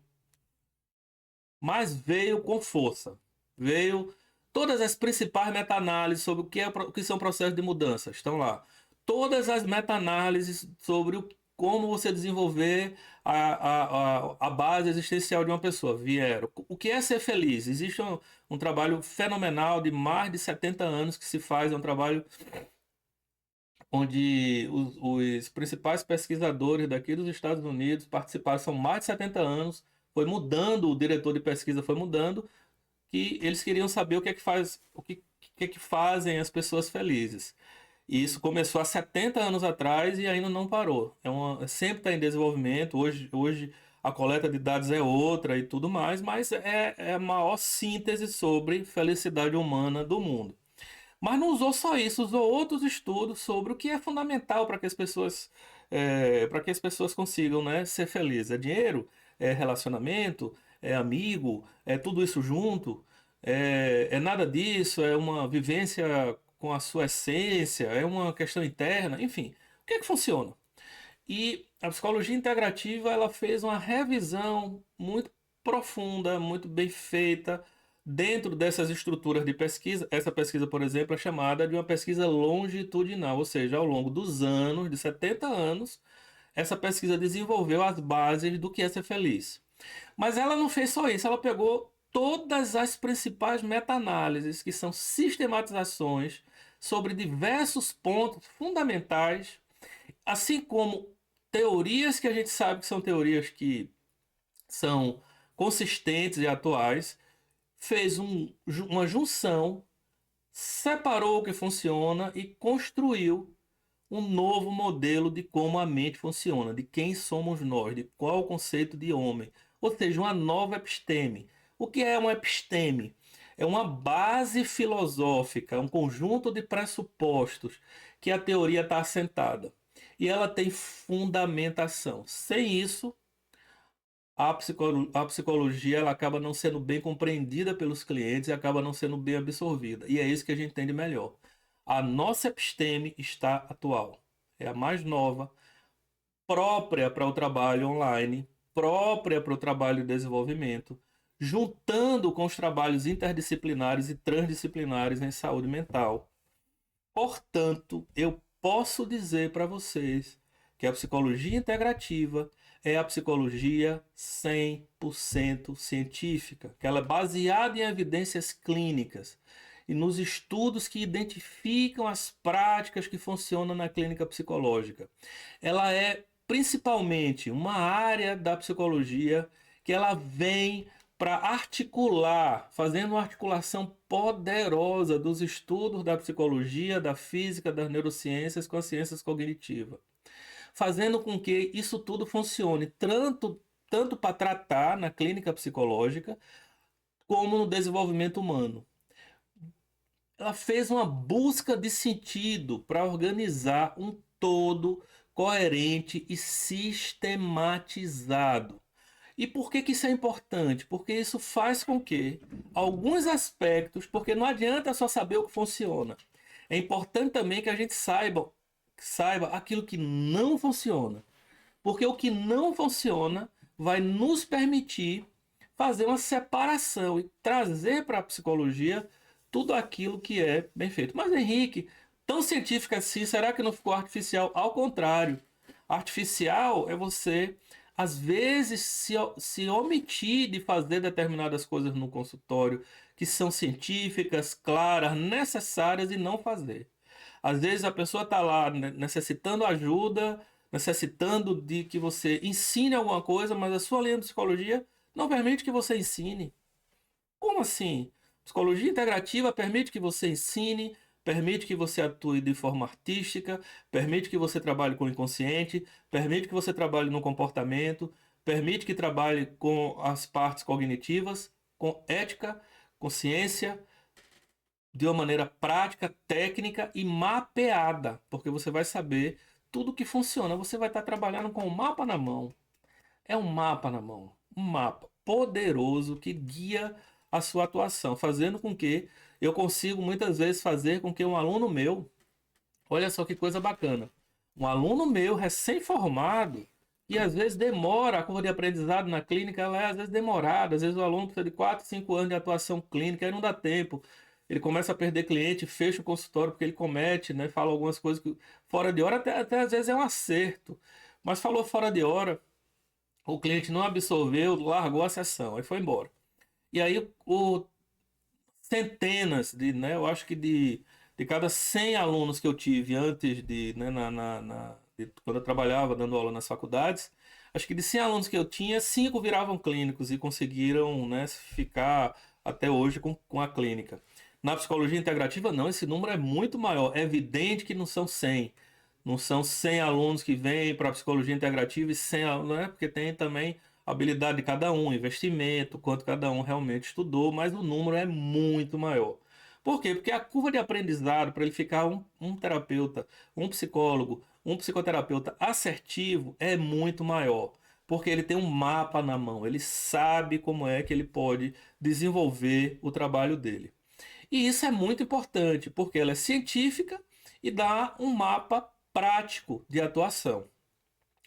Mas veio com força. Veio todas as principais meta-análises sobre o que são processos de mudança. Estão lá. Todas as meta-análises sobre como você desenvolver a base existencial de uma pessoa vieram. O que é ser feliz? Existe um trabalho fenomenal de mais de 70 anos que se faz. É um trabalho onde os principais pesquisadores daqui dos Estados Unidos participaram, são mais de 70 anos, foi mudando, o diretor de pesquisa foi mudando, que eles queriam saber o que é que faz, que é que fazem as pessoas felizes. E isso começou há 70 anos atrás e ainda não parou. Sempre está em desenvolvimento. Hoje a coleta de dados é outra e tudo mais, mas é a maior síntese sobre felicidade humana do mundo. Mas não usou só isso, usou outros estudos sobre o que é fundamental para que as pessoas consigam, né, ser felizes. É dinheiro, é relacionamento, é amigo, é tudo isso junto. é nada disso, é uma vivência com a sua essência, é uma questão interna, enfim. O que é que funciona? E a psicologia integrativa ela fez uma revisão muito profunda, muito bem feita dentro dessas estruturas de pesquisa. Essa pesquisa, por exemplo, é chamada de uma pesquisa longitudinal, ou seja, ao longo dos anos, de 70 anos, essa pesquisa desenvolveu as bases do que é ser feliz. Mas ela não fez só isso, ela pegou todas as principais meta-análises, que são sistematizações sobre diversos pontos fundamentais, assim como teorias que a gente sabe que são teorias que são consistentes e atuais, fez uma junção, separou o que funciona e construiu um novo modelo de como a mente funciona, de quem somos nós, de qual o conceito de homem. Ou seja, uma nova episteme. O que é uma episteme? É uma base filosófica, um conjunto de pressupostos que a teoria está assentada. E ela tem fundamentação. Sem isso, a psicologia ela acaba não sendo bem compreendida pelos clientes e acaba não sendo bem absorvida. E é isso que a gente entende melhor. A nossa episteme está atual. É a mais nova, própria para o trabalho online, própria para o trabalho de desenvolvimento, juntando com os trabalhos interdisciplinares e transdisciplinares em saúde mental. Portanto, eu posso dizer para vocês que a psicologia integrativa é a psicologia 100% científica, que ela é baseada em evidências clínicas e nos estudos que identificam as práticas que funcionam na clínica psicológica. Ela é principalmente uma área da psicologia que ela vem para articular, fazendo uma articulação poderosa dos estudos da psicologia, da física, das neurociências com as ciências cognitivas, fazendo com que isso tudo funcione tanto para tratar na clínica psicológica como no desenvolvimento humano. Ela fez uma busca de sentido para organizar um todo coerente e sistematizado. E por que que isso é importante? Porque isso faz com que alguns aspectos, porque não adianta só saber o que funciona. É importante também que a gente saiba aquilo que não funciona. Porque o que não funciona vai nos permitir fazer uma separação e trazer para a psicologia tudo aquilo que é bem feito. Mas, Henrique, tão científico assim, será que não ficou artificial? Ao contrário, artificial é você, às vezes, se omitir de fazer determinadas coisas no consultório que são científicas, claras, necessárias e não fazer. Às vezes a pessoa está lá necessitando ajuda, necessitando de que você ensine alguma coisa, mas a sua linha de psicologia não permite que você ensine. Como assim? Psicologia integrativa permite que você ensine, permite que você atue de forma artística, permite que você trabalhe com o inconsciente, permite que você trabalhe no comportamento, permite que trabalhe com as partes cognitivas, com ética, com ciência, de uma maneira prática, técnica e mapeada, porque você vai saber tudo que funciona. Você vai estar trabalhando com o mapa na mão. É um mapa na mão, um mapa poderoso que guia a sua atuação, fazendo com que eu consigo muitas vezes fazer com que um aluno meu, olha só que coisa bacana, um aluno meu recém-formado, e às vezes demora, a curva de aprendizado na clínica, ela é às vezes demorada, às vezes o aluno precisa de 4, 5 anos de atuação clínica, aí não dá tempo. Ele começa a perder cliente, fecha o consultório porque ele comete, né? Fala algumas coisas que fora de hora, até às vezes é um acerto. Mas falou fora de hora, o cliente não absorveu, largou a sessão, aí foi embora. E aí centenas né, eu acho que de cada 100 alunos que eu tive antes de, né, quando eu trabalhava dando aula nas faculdades, acho que de 100 alunos que eu tinha, 5 viravam clínicos e conseguiram, né, ficar até hoje com a clínica. Na psicologia integrativa, não, esse número é muito maior. É evidente que não são 100. Não são 100 alunos que vêm para a psicologia integrativa e 100 alunos, né? Porque tem também a habilidade de cada um, investimento, quanto cada um realmente estudou, mas o número é muito maior. Por quê? Porque a curva de aprendizado para ele ficar um terapeuta, um psicólogo, um psicoterapeuta assertivo é muito maior. porque ele tem um mapa na mão, ele sabe como é que ele pode desenvolver o trabalho dele. E isso é muito importante, porque ela é científica e dá um mapa prático de atuação,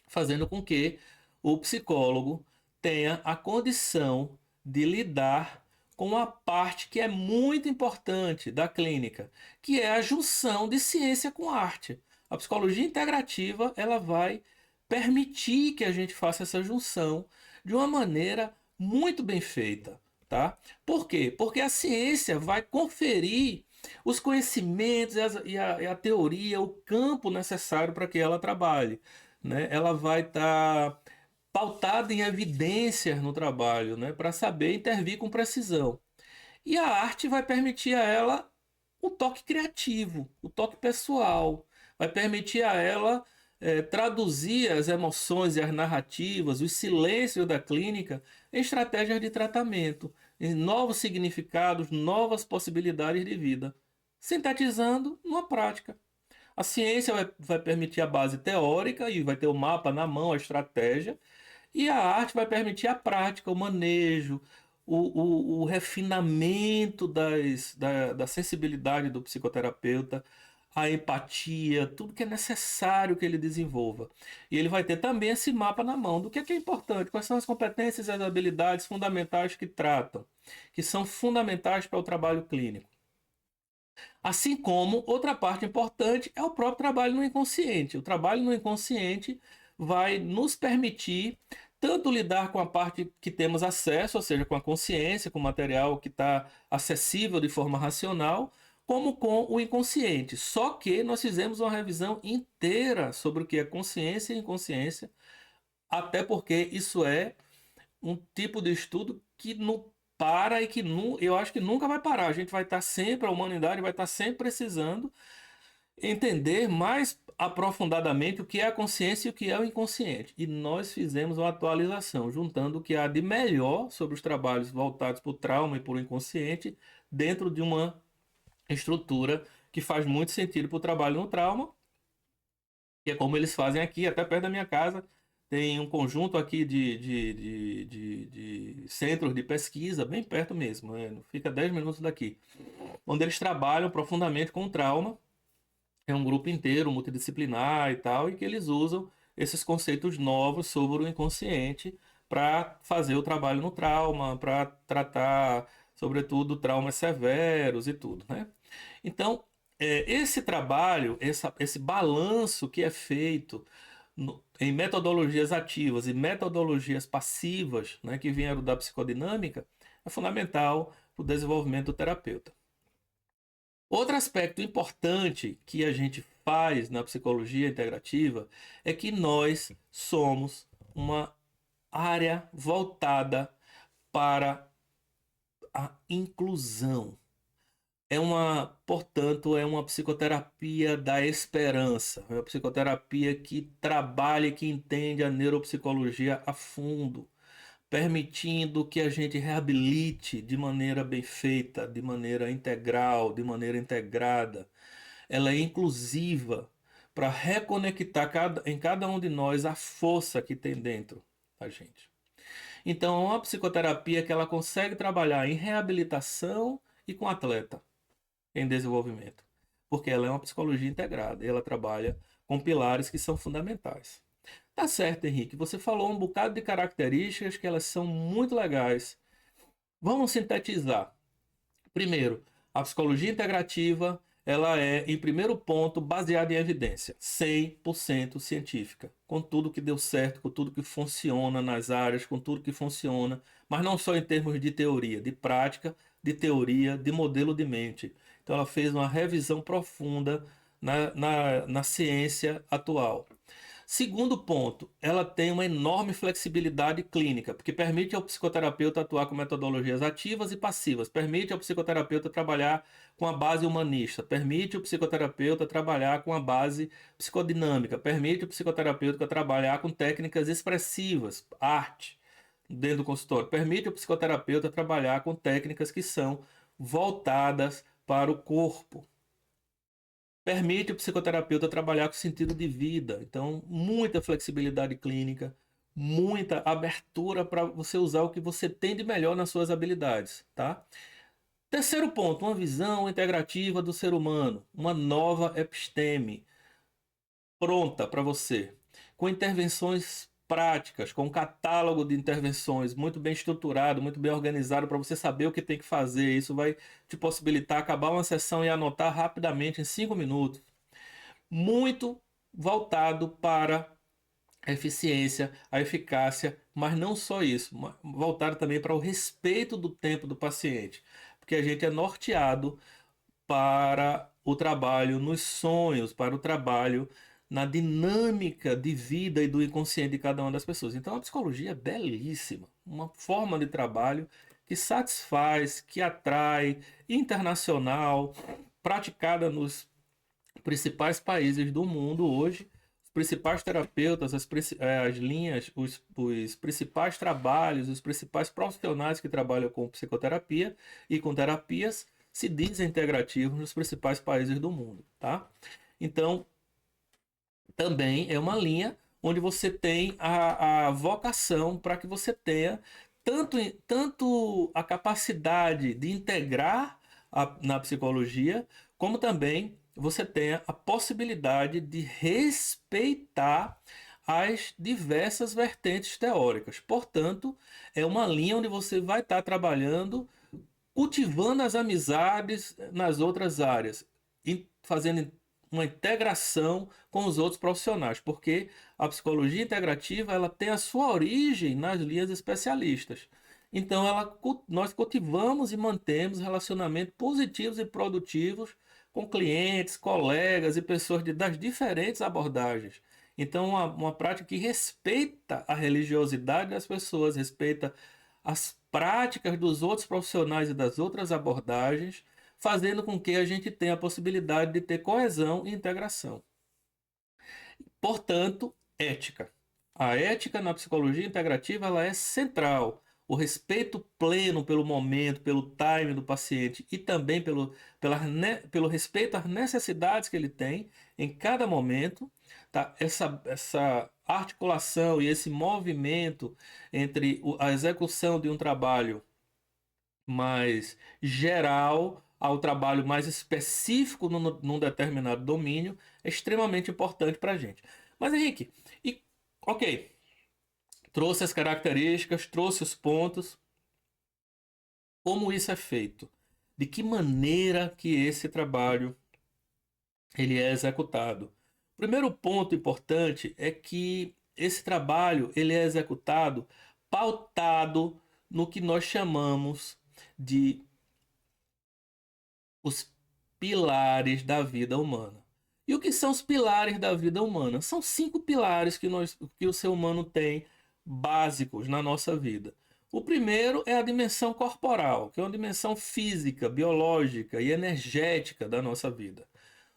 fazendo com que o psicólogo tenha a condição de lidar com a parte que é muito importante da clínica, que é a junção de ciência com arte. A psicologia integrativa, ela vai permitir que a gente faça essa junção de uma maneira muito bem feita, tá? Por quê? Porque a ciência vai conferir os conhecimentos e a teoria, o campo necessário para que ela trabalhe, né? Ela vai estar pautada em evidências no trabalho, né? Para saber intervir com precisão. E a arte vai permitir a ela o toque criativo, o toque pessoal, vai permitir a ela traduzir as emoções e as narrativas, os silêncios da clínica em estratégias de tratamento, em novos significados, novas possibilidades de vida, sintetizando numa prática. A ciência vai permitir a base teórica e vai ter o mapa na mão, a estratégia, e a arte vai permitir a prática, o manejo, o refinamento da sensibilidade do psicoterapeuta, a empatia, tudo que é necessário que ele desenvolva. E ele vai ter também esse mapa na mão do que é importante, quais são as competências e as habilidades fundamentais que tratam, que são fundamentais para o trabalho clínico. Assim como outra parte importante é o próprio trabalho no inconsciente. O trabalho no inconsciente vai nos permitir tanto lidar com a parte que temos acesso, ou seja, com a consciência, com o material que está acessível de forma racional, como com o inconsciente. Só que nós fizemos uma revisão inteira sobre o que é consciência e inconsciência, até porque isso é um tipo de estudo que não para e que eu acho que nunca vai parar. A gente vai estar sempre, a humanidade vai estar sempre precisando entender mais aprofundadamente o que é a consciência e o que é o inconsciente. E nós fizemos uma atualização, juntando o que há de melhor sobre os trabalhos voltados para o trauma e para o inconsciente, dentro de uma estrutura que faz muito sentido para o trabalho no trauma, que é como eles fazem aqui, até perto da minha casa. Tem um conjunto aqui de centros de pesquisa, bem perto mesmo, né? Fica 10 minutos daqui, onde eles trabalham profundamente com o trauma. É um grupo inteiro, multidisciplinar e tal, e que eles usam esses conceitos novos sobre o inconsciente para fazer o trabalho no trauma, para tratar, sobretudo, traumas severos e tudo, né? Então, esse trabalho, esse balanço que é feito em metodologias ativas e metodologias passivas, né, que vieram da psicodinâmica, é fundamental para o desenvolvimento do terapeuta. Outro aspecto importante que a gente faz na psicologia integrativa é que nós somos uma área voltada para a inclusão. Portanto, é uma psicoterapia da esperança, é uma psicoterapia que trabalha e que entende a neuropsicologia a fundo, permitindo que a gente reabilite de maneira bem feita, de maneira integral, de maneira integrada. Ela é inclusiva para reconectar em cada um de nós a força que tem dentro da gente. Então, é uma psicoterapia que ela consegue trabalhar em reabilitação e com atleta em desenvolvimento, porque ela é uma psicologia integrada e ela trabalha com pilares que são fundamentais. Tá certo, Henrique. Você falou um bocado de características que elas são muito legais. Vamos sintetizar. Primeiro, a psicologia integrativa, ela é, em primeiro ponto, baseada em evidência, 100% científica, com tudo que deu certo, com tudo que funciona nas áreas, com tudo que funciona, mas não só em termos de teoria, de prática, de teoria, de modelo de mente. Então, ela fez uma revisão profunda na ciência atual. Segundo ponto, ela tem uma enorme flexibilidade clínica, porque permite ao psicoterapeuta atuar com metodologias ativas e passivas, permite ao psicoterapeuta trabalhar com a base humanista, permite ao psicoterapeuta trabalhar com a base psicodinâmica, permite ao psicoterapeuta trabalhar com técnicas expressivas, arte, dentro do consultório, permite ao psicoterapeuta trabalhar com técnicas que são voltadas para o corpo. Permite o psicoterapeuta trabalhar com sentido de vida. Então, muita flexibilidade clínica, muita abertura para você usar o que você tem de melhor nas suas habilidades, tá? Terceiro ponto, uma visão integrativa do ser humano, uma nova episteme pronta para você, com intervenções práticas, com um catálogo de intervenções muito bem estruturado, muito bem organizado para você saber o que tem que fazer. Isso vai te possibilitar acabar uma sessão e anotar rapidamente em 5 minutos. Muito voltado para a eficiência, a eficácia, mas não só isso, voltado também para o respeito do tempo do paciente, porque a gente é norteado para o trabalho nos sonhos, para o trabalho na dinâmica de vida e do inconsciente de cada uma das pessoas. Então a psicologia é belíssima, uma forma de trabalho que satisfaz, que atrai, internacional, praticada nos principais países do mundo hoje. Os principais terapeutas, as linhas, os principais trabalhos, os principais profissionais que trabalham com psicoterapia e com terapias se dizem integrativos nos principais países do mundo, tá? Então, também é uma linha onde você tem a vocação para que você tenha tanto a capacidade de integrar na psicologia, como também você tenha a possibilidade de respeitar as diversas vertentes teóricas. Portanto, é uma linha onde você vai estar trabalhando, cultivando as amizades nas outras áreas e fazendo uma integração com os outros profissionais, porque a psicologia integrativa ela tem a sua origem nas linhas especialistas. Então, nós cultivamos e mantemos relacionamentos positivos e produtivos com clientes, colegas e pessoas das diferentes abordagens. Então, uma prática que respeita a religiosidade das pessoas, respeita as práticas dos outros profissionais e das outras abordagens, fazendo com que a gente tenha a possibilidade de ter coesão e integração. Portanto, ética. A ética na psicologia integrativa ela é central. O respeito pleno pelo momento, pelo time do paciente e também pelo respeito às necessidades que ele tem em cada momento, tá? Essa articulação e esse movimento entre a execução de um trabalho mais geral ao trabalho mais específico num determinado domínio é extremamente importante para a gente. Mas Henrique, ok, trouxe as características, trouxe os pontos, como isso é feito? De que maneira que esse trabalho ele é executado? O primeiro ponto importante é que esse trabalho ele é executado pautado no que nós chamamos de os pilares da vida humana. E o que são os pilares da vida humana? São 5 pilares que o ser humano tem básicos na nossa vida. O primeiro é a dimensão corporal, que é uma dimensão física, biológica e energética da nossa vida.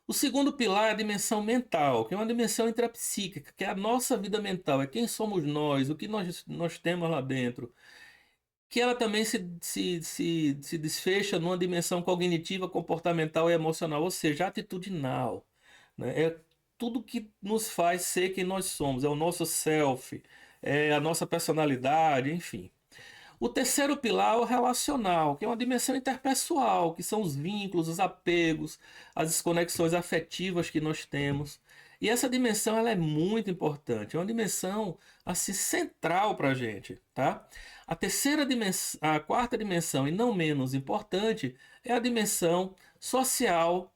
O segundo pilar é a dimensão mental, que é uma dimensão intrapsíquica, que é a nossa vida mental, é quem somos nós, o que nós temos lá dentro, que ela também se desfecha numa dimensão cognitiva, comportamental e emocional, ou seja, atitudinal, né? É tudo que nos faz ser quem nós somos, é o nosso self, é a nossa personalidade, enfim. O terceiro pilar é o relacional, que é uma dimensão interpessoal, que são os vínculos, os apegos, as desconexões afetivas que nós temos. E essa dimensão ela é muito importante, é uma dimensão assim central para a gente, tá? A quarta dimensão, e não menos importante, é a dimensão social,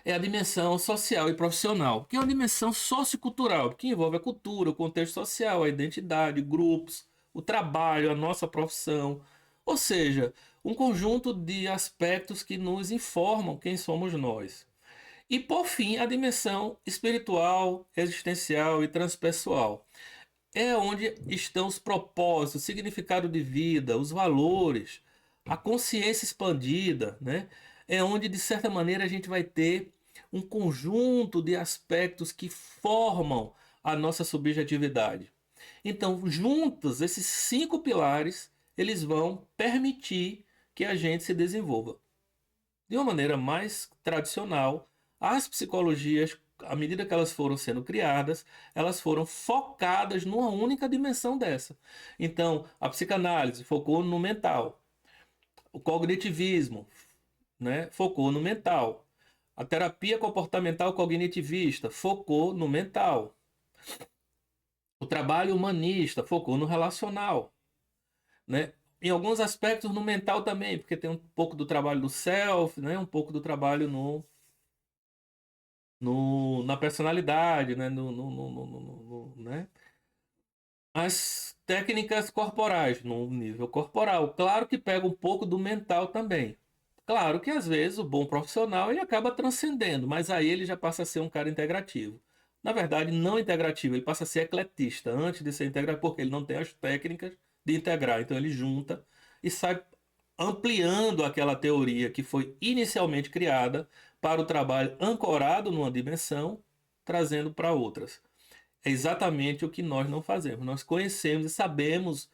e profissional, que é uma dimensão sociocultural, que envolve a cultura, o contexto social, a identidade, grupos, o trabalho, a nossa profissão, ou seja, um conjunto de aspectos que nos informam quem somos nós. E por fim, a dimensão espiritual, existencial e transpessoal. É onde estão os propósitos, o significado de vida, os valores, a consciência expandida, né? É onde, de certa maneira, a gente vai ter um conjunto de aspectos que formam a nossa subjetividade. Então, juntos, esses 5 pilares, eles vão permitir que a gente se desenvolva. De uma maneira mais tradicional, as psicologias à medida que elas foram sendo criadas, elas foram focadas numa única dimensão dessa. Então, a psicanálise focou no mental, o cognitivismo, né, focou no mental, a terapia comportamental cognitivista focou no mental, o trabalho humanista focou no relacional, né? Em alguns aspectos no mental também, porque tem um pouco do trabalho do self, né? Um pouco do trabalho na personalidade, né? Né? As técnicas corporais, no nível corporal. Claro que pega um pouco do mental também. Claro que às vezes o bom profissional ele acaba transcendendo, mas aí ele já passa a ser um cara integrativo. Na verdade, não integrativo, ele passa a ser ecletista antes de ser integrativo, porque ele não tem as técnicas de integrar. Então ele junta e sai ampliando aquela teoria que foi inicialmente criada para o trabalho ancorado numa dimensão, trazendo para outras. É exatamente o que nós não fazemos. Nós conhecemos e sabemos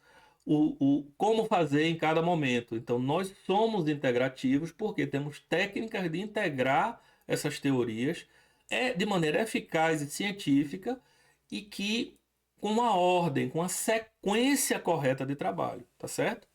como fazer em cada momento. Então, nós somos integrativos porque temos técnicas de integrar essas teorias de maneira eficaz e científica e que com uma ordem, com a sequência correta de trabalho, tá certo?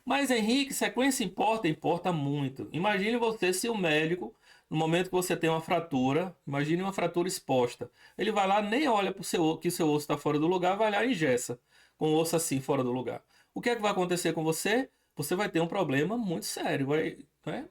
Mas, Henrique, sequência importa? Importa muito. Imagine você se o médico, no momento que você tem uma fratura, imagine uma fratura exposta. Ele vai lá, nem olha para que o seu osso está fora do lugar, vai lá e engessa, com o osso assim fora do lugar. O que é que vai acontecer com você? Você vai ter um problema muito sério, né?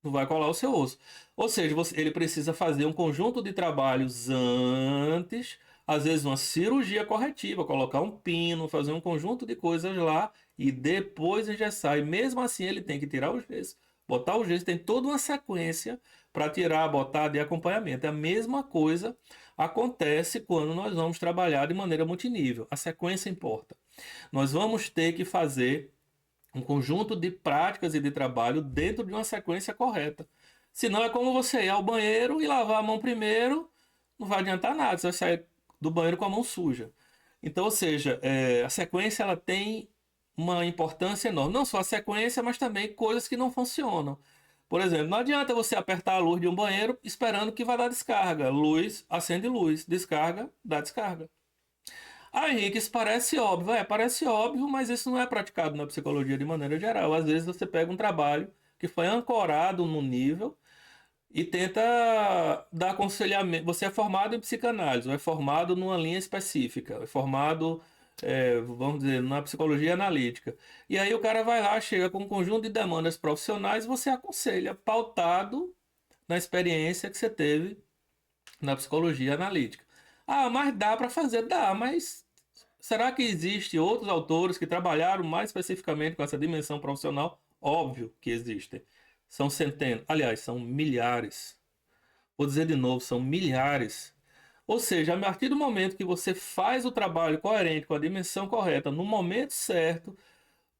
Não vai colar o seu osso. Ou seja, ele precisa fazer um conjunto de trabalhos antes, às vezes uma cirurgia corretiva, colocar um pino, fazer um conjunto de coisas lá e depois engessar. E mesmo assim ele tem que tirar o gesso, botar o gesso, tem toda uma sequência para tirar, botar de acompanhamento. A mesma coisa acontece quando nós vamos trabalhar de maneira multinível. A sequência importa. Nós vamos ter que fazer um conjunto de práticas e de trabalho dentro de uma sequência correta. Senão é como você ir ao banheiro e lavar a mão primeiro, não vai adiantar nada, você vai sair do banheiro com a mão suja. Então, ou seja, a sequência ela tem uma importância enorme. Não só a sequência, mas também coisas que não funcionam. Por exemplo, não adianta você apertar a luz de um banheiro esperando que vai dar descarga. Luz, acende luz. Descarga, dá descarga. Ah, Henrique, isso parece óbvio. Parece óbvio, mas isso não é praticado na psicologia de maneira geral. Às vezes você pega um trabalho que foi ancorado no nível e tenta dar aconselhamento. Você é formado em psicanálise, ou é formado numa linha específica, é formado, vamos dizer, na psicologia analítica. E aí o cara vai lá, chega com um conjunto de demandas profissionais e você aconselha, pautado na experiência que você teve na psicologia analítica. Ah, mas dá para fazer? Dá, mas será que existe outros autores que trabalharam mais especificamente com essa dimensão profissional? Óbvio que existem. São centenas, aliás, são milhares. Vou dizer de novo, são milhares. Ou seja, a partir do momento que você faz o trabalho coerente com a dimensão correta, no momento certo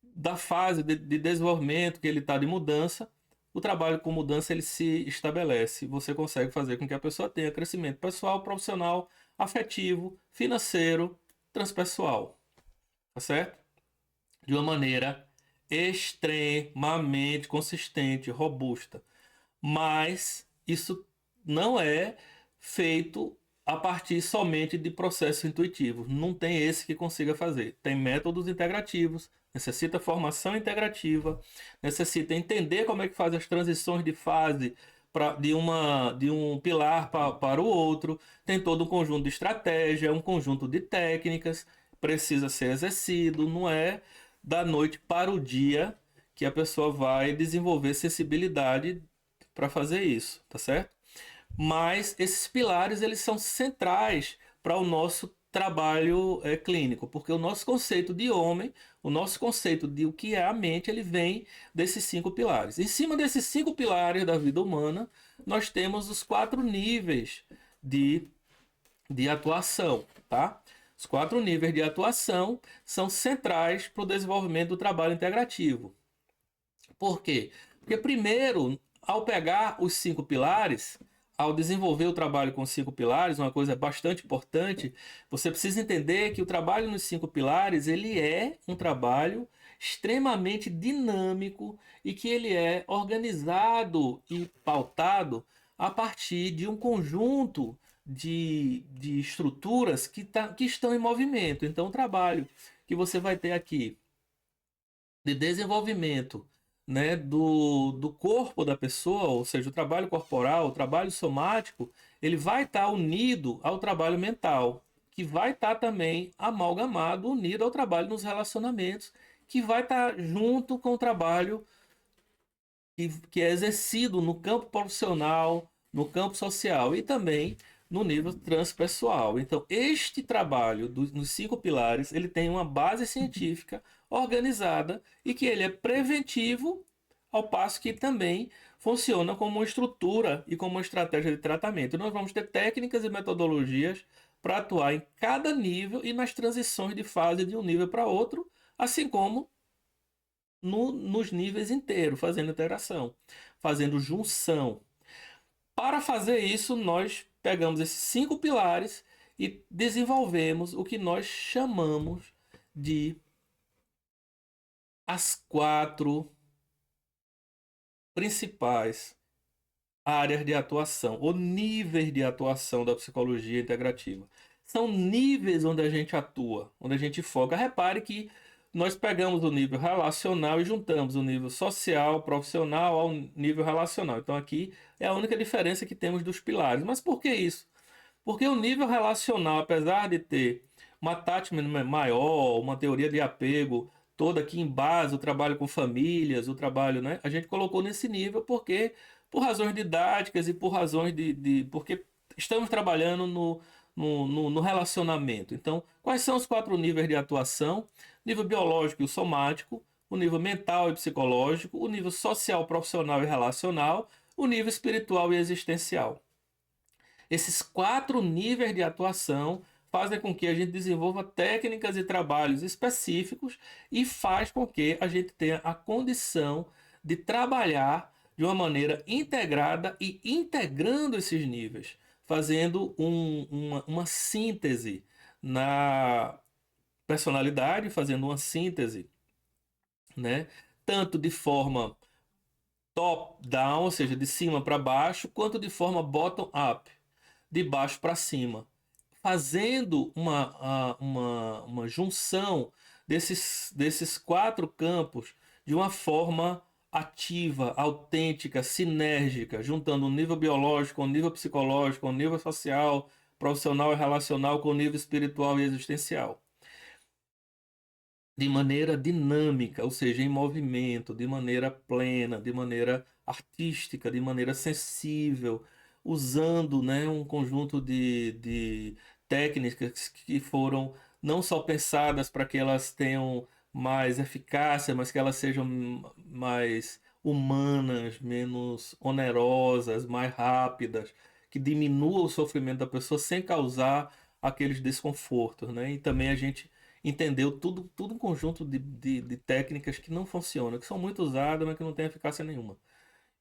da fase de desenvolvimento que ele está de mudança, o trabalho com mudança ele se estabelece. Você consegue fazer com que a pessoa tenha crescimento pessoal, profissional, afetivo, financeiro, transpessoal, tá certo? De uma maneira extremamente consistente, robusta. Mas isso não é feito a partir somente de processos intuitivos. Não tem esse que consiga fazer. Tem métodos integrativos, necessita formação integrativa, necessita entender como é que faz as transições de fase de um pilar para o outro. Tem todo um conjunto de estratégia, um conjunto de técnicas, precisa ser exercido, não é da noite para o dia que a pessoa vai desenvolver sensibilidade para fazer isso, tá certo? Mas esses pilares eles são centrais para o nosso trabalho clínico, porque o nosso conceito de homem, o nosso conceito de o que é a mente, ele vem desses 5 pilares. Em cima desses 5 pilares da vida humana, nós temos os 4 níveis de atuação, tá? Os 4 níveis de atuação são centrais para o desenvolvimento do trabalho integrativo. Por quê? Porque primeiro, ao pegar os 5 pilares, ao desenvolver o trabalho com os 5 pilares, uma coisa bastante importante, você precisa entender que o trabalho nos 5 pilares, ele é um trabalho extremamente dinâmico e que ele é organizado e pautado a partir de um conjunto de estruturas que estão em movimento. Então, o trabalho que você vai ter aqui de desenvolvimento, né, do corpo da pessoa, ou seja, o trabalho corporal, o trabalho somático, ele vai estar unido ao trabalho mental, que vai estar também amalgamado, unido ao trabalho nos relacionamentos, que vai estar junto com o trabalho que é exercido no campo profissional, no campo social e também no nível transpessoal. Então, este trabalho nos 5 pilares, ele tem uma base científica organizada e que ele é preventivo, ao passo que também funciona como uma estrutura e como uma estratégia de tratamento. E nós vamos ter técnicas e metodologias para atuar em cada nível e nas transições de fase de um nível para outro, assim como nos níveis inteiros, fazendo interação, fazendo junção. Para fazer isso, nós pegamos esses 5 pilares e desenvolvemos o que nós chamamos de as 4 principais áreas de atuação, ou níveis de atuação da psicologia integrativa. São níveis onde a gente atua, onde a gente foca. Repare que nós pegamos o nível relacional e juntamos o nível social, profissional ao nível relacional. Então aqui é a única diferença que temos dos pilares. Mas por que isso? Porque o nível relacional, apesar de ter uma attachment maior, uma teoria de apego toda aqui em base, o trabalho com famílias, o trabalho, né? A gente colocou nesse nível porque, por razões didáticas e por razões porque estamos trabalhando no relacionamento. Então, quais são os 4 níveis de atuação? Nível biológico e o somático, o nível mental e psicológico, o nível social, profissional e relacional, o nível espiritual e existencial. Esses 4 níveis de atuação fazem com que a gente desenvolva técnicas e trabalhos específicos e faz com que a gente tenha a condição de trabalhar de uma maneira integrada e integrando esses níveis, fazendo uma síntese na personalidade, fazendo uma síntese, né? Tanto de forma top-down, ou seja, de cima para baixo, quanto de forma bottom-up, de baixo para cima, fazendo uma junção desses 4 campos de uma forma ativa, autêntica, sinérgica, juntando o nível biológico, o nível psicológico, o nível social, profissional e relacional com o nível espiritual e existencial. De maneira dinâmica, ou seja, em movimento, de maneira plena, de maneira artística, de maneira sensível, usando, né, um conjunto de técnicas que foram não só pensadas para que elas tenham mais eficácia, mas que elas sejam mais humanas, menos onerosas, mais rápidas, que diminua o sofrimento da pessoa sem causar aqueles desconfortos, né? E também a gente entendeu tudo um conjunto de técnicas que não funcionam, que são muito usadas, mas que não têm eficácia nenhuma.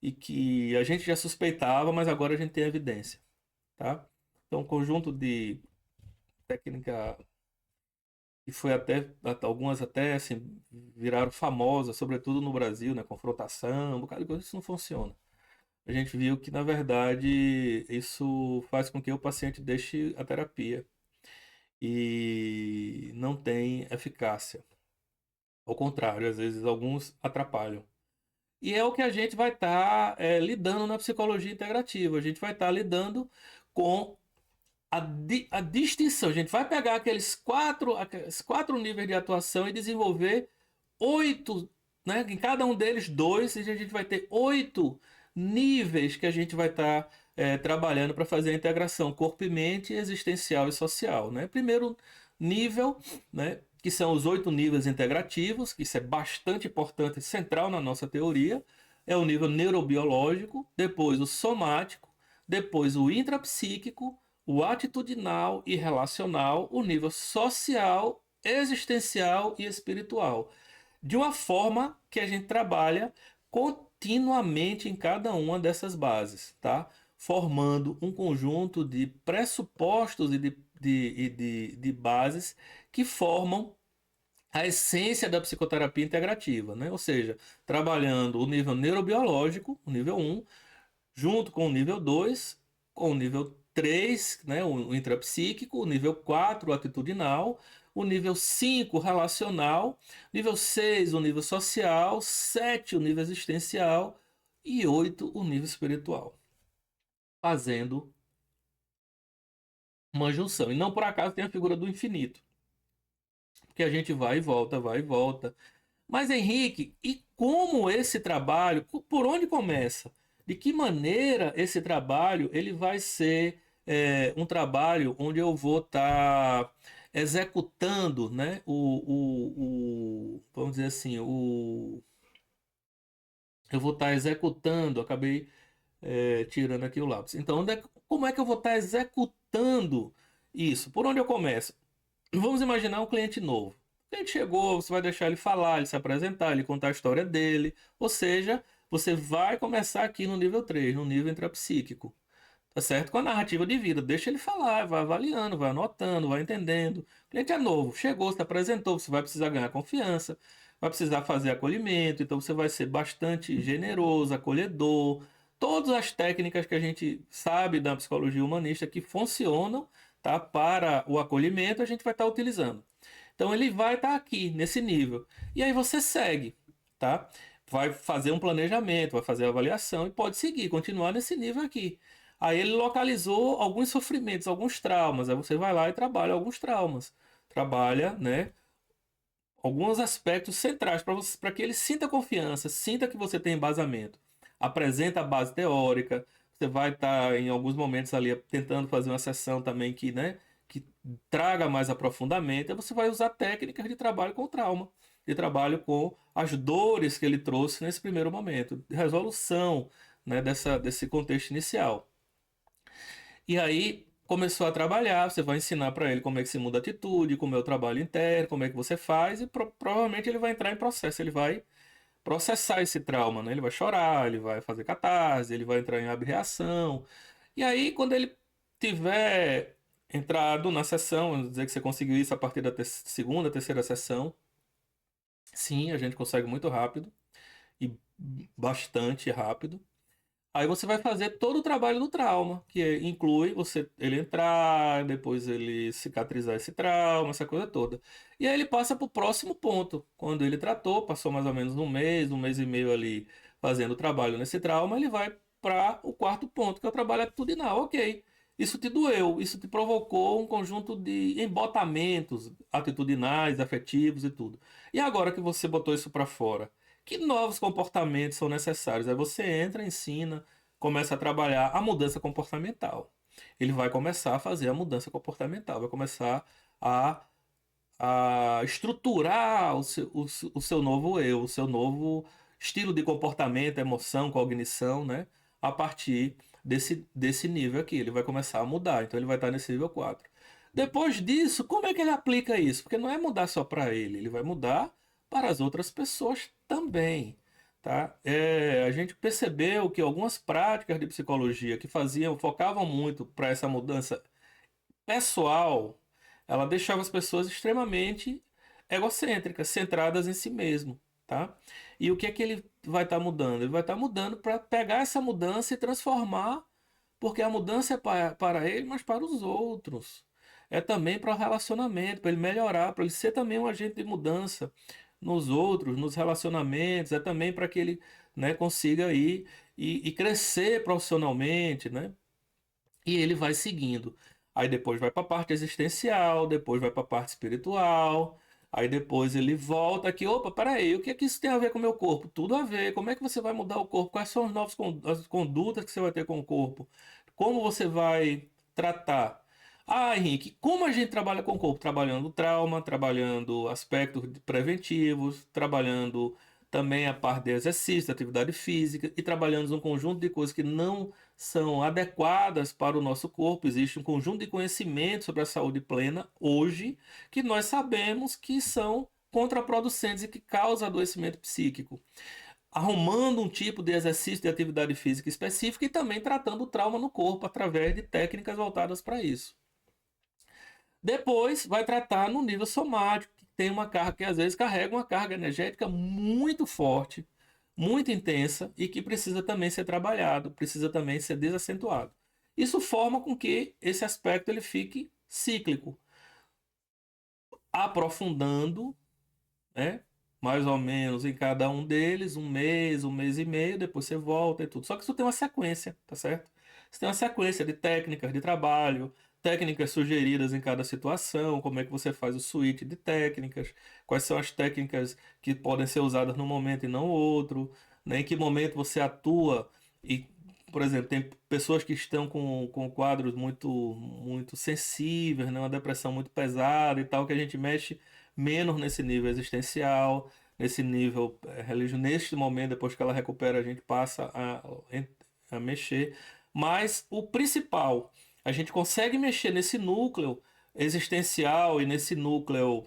E que a gente já suspeitava, mas agora a gente tem evidência, tá? Então, um conjunto de técnica que foi algumas até assim, viraram famosas, sobretudo no Brasil, né? Confrontação, um bocado de coisa, isso não funciona. A gente viu que, na verdade, isso faz com que o paciente deixe a terapia e não tem eficácia. Ao contrário, às vezes alguns atrapalham. E é o que a gente vai estar lidando na psicologia integrativa. A gente vai estar lidando com a distinção. A gente vai pegar aqueles quatro níveis de atuação e desenvolver 8, né? Em cada um deles 2, e a gente vai ter 8 níveis que a gente vai estar trabalhando para fazer a integração corpo e mente, existencial e social, né? Primeiro nível, né? Que são os 8 níveis integrativos, que isso é bastante importante e central na nossa teoria, é o nível neurobiológico, depois o somático, depois o intrapsíquico, o atitudinal e relacional, o nível social, existencial e espiritual. De uma forma que a gente trabalha continuamente em cada uma dessas bases, tá? Formando um conjunto de pressupostos e de bases que formam a essência da psicoterapia integrativa, né? Ou seja, trabalhando o nível neurobiológico, o nível 1, junto com o nível 2, com o nível 3, né, o intrapsíquico, o nível 4, o atitudinal, o nível 5, o relacional, nível 6, o nível social, 7, o nível existencial e 8, o nível espiritual, fazendo uma junção. E não por acaso tem a figura do infinito, porque a gente vai e volta, vai e volta. Mas, Henrique, e como esse trabalho, por onde começa? De que maneira esse trabalho ele vai ser um trabalho onde eu vou estar executando, né, vamos dizer assim, eu vou estar executando, acabei tirando aqui o lápis. Então, como é que eu vou estar executando isso? Por onde eu começo? Vamos imaginar um cliente novo. O cliente chegou, você vai deixar ele falar, ele se apresentar, ele contar a história dele. Ou seja, você vai começar aqui no nível 3, no nível intrapsíquico. Tá certo? Com a narrativa de vida. Deixa ele falar, vai avaliando, vai anotando, vai entendendo. O cliente é novo, chegou, se apresentou, você vai precisar ganhar confiança, vai precisar fazer acolhimento, então você vai ser bastante generoso, acolhedor. Todas as técnicas que a gente sabe da psicologia humanista que funcionam, tá, para o acolhimento, a gente vai estar utilizando. Então ele vai estar aqui nesse nível. E aí você segue, tá? Vai fazer um planejamento, vai fazer a avaliação e pode seguir, continuar nesse nível aqui. Aí ele localizou alguns sofrimentos, alguns traumas. Aí você vai lá e trabalha alguns traumas. Trabalha, né, alguns aspectos centrais para que ele sinta confiança, sinta que você tem embasamento. Apresenta a base teórica. Você vai estar em alguns momentos ali tentando fazer uma sessão também que, né, que traga mais aprofundamento. Aí você vai usar técnicas de trabalho com o trauma, de trabalho com as dores que ele trouxe nesse primeiro momento, de resolução, né, desse contexto inicial. E aí começou a trabalhar, você vai ensinar para ele como é que se muda a atitude, como é o trabalho interno, como é que você faz, e provavelmente ele vai entrar em processo, ele vai processar esse trauma, né? Ele vai chorar, ele vai fazer catarse, ele vai entrar em abreação. E aí, quando ele tiver entrado na sessão, vamos dizer que você conseguiu isso a partir da segunda, terceira sessão, sim, a gente consegue muito rápido e bastante rápido. Aí você vai fazer todo o trabalho do trauma, inclui ele entrar, depois ele cicatrizar esse trauma, essa coisa toda. E aí ele passa para o próximo ponto. Quando ele tratou, passou mais ou menos um mês e meio ali fazendo o trabalho nesse trauma, ele vai para o quarto ponto, que é o trabalho atitudinal. Ok, isso te doeu, isso te provocou um conjunto de embotamentos atitudinais, afetivos e tudo. E agora que você botou isso para fora? Que novos comportamentos são necessários? Aí você entra, ensina, começa a trabalhar a mudança comportamental. Ele vai começar a fazer a mudança comportamental, vai começar a, a estruturar o seu novo eu, o seu novo estilo de comportamento, emoção, cognição, né? A partir desse nível aqui. Ele vai começar a mudar, então ele vai estar nesse nível 4. Depois disso, como é que ele aplica isso? Porque não é mudar só para ele vai mudar para as outras pessoas também. Tá? A gente percebeu que algumas práticas de psicologia que focavam muito para essa mudança pessoal, ela deixava as pessoas extremamente egocêntricas, centradas em si mesmo, tá? E o que é que ele vai estar mudando? Ele vai estar mudando para pegar essa mudança e transformar, porque a mudança é para ele, mas para os outros. É também para o relacionamento, para ele melhorar, para ele ser também um agente de mudança nos outros, nos relacionamentos, é também para que ele, né, consiga ir e crescer profissionalmente, né? E ele vai seguindo. Aí depois vai para a parte existencial, depois vai para a parte espiritual, aí depois ele volta aqui, opa, peraí, o que é que isso tem a ver com o meu corpo? Tudo a ver. Como é que você vai mudar o corpo? Quais são as condutas que você vai ter com o corpo? Como você vai tratar? Ah, Henrique, como a gente trabalha com o corpo? Trabalhando trauma, trabalhando aspectos preventivos, trabalhando também a parte de exercício, atividade física e trabalhando um conjunto de coisas que não são adequadas para o nosso corpo. Existe um conjunto de conhecimentos sobre a saúde plena hoje que nós sabemos que são contraproducentes e que causam adoecimento psíquico. Arrumando um tipo de exercício de atividade física específica e também tratando o trauma no corpo através de técnicas voltadas para isso. Depois vai tratar no nível somático, que tem uma carga que às vezes carrega uma carga energética muito forte, muito intensa e que precisa também ser trabalhado, precisa também ser desacentuado. Isso forma com que esse aspecto ele fique cíclico, aprofundando, né? Mais ou menos em cada um deles, um mês e meio, depois você volta e tudo. Só que isso tem uma sequência, tá certo? Você tem uma sequência de técnicas de trabalho, técnicas sugeridas em cada situação, como é que você faz o switch de técnicas, quais são as técnicas que podem ser usadas num momento e não outro, né? Em que momento você atua e, por exemplo, tem pessoas que estão com quadros muito sensíveis, né? Uma depressão muito pesada e tal, que a gente mexe menos nesse nível existencial, nesse nível religioso. Neste momento, depois que ela recupera, a gente passa a mexer. Mas o principal, a gente consegue mexer nesse núcleo existencial e nesse núcleo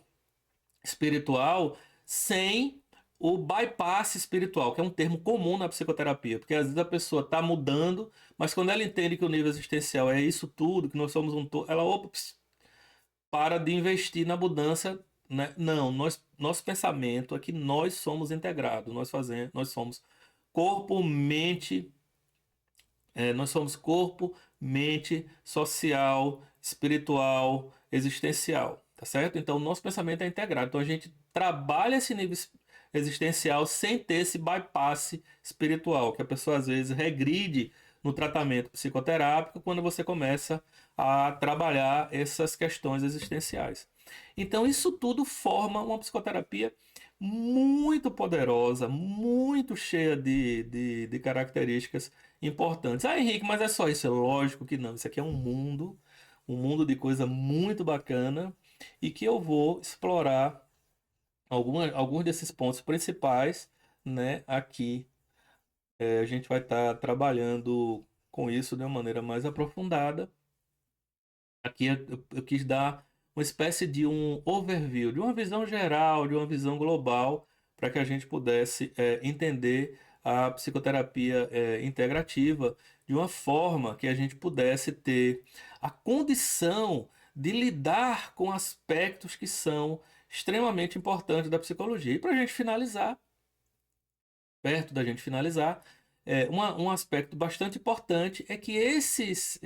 espiritual sem o bypass espiritual, que é um termo comum na psicoterapia, porque às vezes a pessoa está mudando, mas quando ela entende que o nível existencial é isso tudo, que nós somos um todo, ela ops, para de investir na mudança, né? Não, nosso pensamento é que nós somos integrados, nós somos corpo, mente, nós somos corpo, mente, social, espiritual, existencial, tá certo? Então, o nosso pensamento é integrado. Então, a gente trabalha esse nível existencial sem ter esse bypass espiritual, que a pessoa às vezes regride no tratamento psicoterápico quando você começa a trabalhar essas questões existenciais. Então, isso tudo forma uma psicoterapia muito poderosa, muito cheia de características importantes. Ah, Henrique, mas é só isso? É lógico que não. Isso aqui é um mundo de coisa muito bacana e que eu vou explorar alguns desses pontos principais, né, aqui. A gente vai estar trabalhando com isso de uma maneira mais aprofundada. Aqui eu quis dar uma espécie de um overview, de uma visão geral, de uma visão global, para que a gente pudesse entender a psicoterapia integrativa de uma forma que a gente pudesse ter a condição de lidar com aspectos que são extremamente importantes da psicologia. E para a gente finalizar, perto da gente finalizar, um aspecto bastante importante é que esses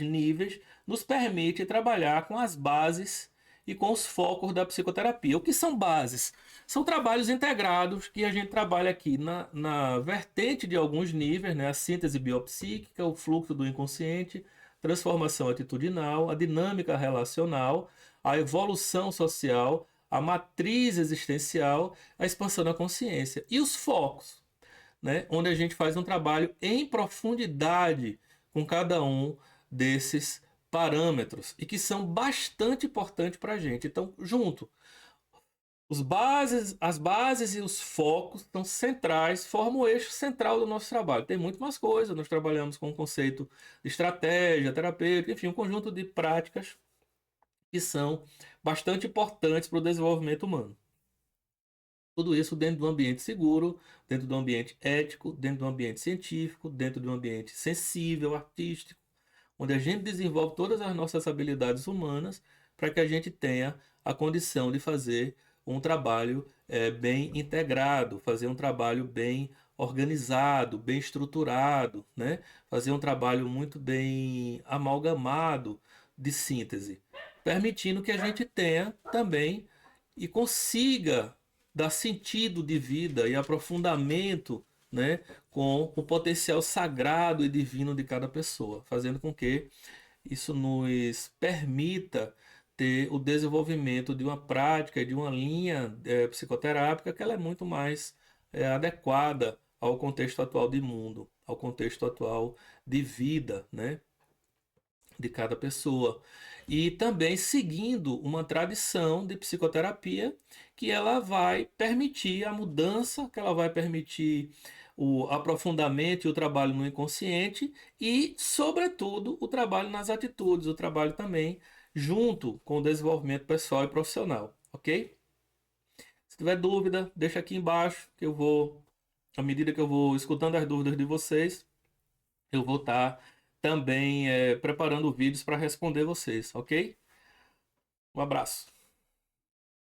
níveis nos permitem trabalhar com as bases e com os focos da psicoterapia. O que são bases? São trabalhos integrados que a gente trabalha aqui na vertente de alguns níveis, né? A síntese biopsíquica, o fluxo do inconsciente, transformação atitudinal, a dinâmica relacional, a evolução social, a matriz existencial, a expansão da consciência. E os focos, né? Onde a gente faz um trabalho em profundidade com cada um desses parâmetros e que são bastante importantes para a gente. Então, junto, as bases e os focos são centrais, formam o eixo central do nosso trabalho. Tem muito mais coisas, nós trabalhamos com o conceito de estratégia terapêutica, enfim, um conjunto de práticas que são bastante importantes para o desenvolvimento humano. Tudo isso dentro de um ambiente seguro, dentro de um ambiente ético, dentro de um ambiente científico, dentro de um ambiente sensível, artístico, onde a gente desenvolve todas as nossas habilidades humanas para que a gente tenha a condição de fazer um trabalho bem integrado, fazer um trabalho bem organizado, bem estruturado, né? Fazer um trabalho muito bem amalgamado de síntese, permitindo que a gente tenha também e consiga dar sentido de vida e aprofundamento, né, com o potencial sagrado e divino de cada pessoa, fazendo com que isso nos permita ter o desenvolvimento de uma prática, de uma linha psicoterápica que ela é muito mais adequada ao contexto atual de mundo, ao contexto atual de vida, né, de cada pessoa. E também seguindo uma tradição de psicoterapia que ela vai permitir a mudança, que ela vai permitir o aprofundamento e o trabalho no inconsciente e, sobretudo, o trabalho nas atitudes, o trabalho também junto com o desenvolvimento pessoal e profissional, ok? Se tiver dúvida, deixa aqui embaixo que eu vou, à medida que eu vou escutando as dúvidas de vocês, eu vou estar também preparando vídeos para responder vocês, ok? Um abraço.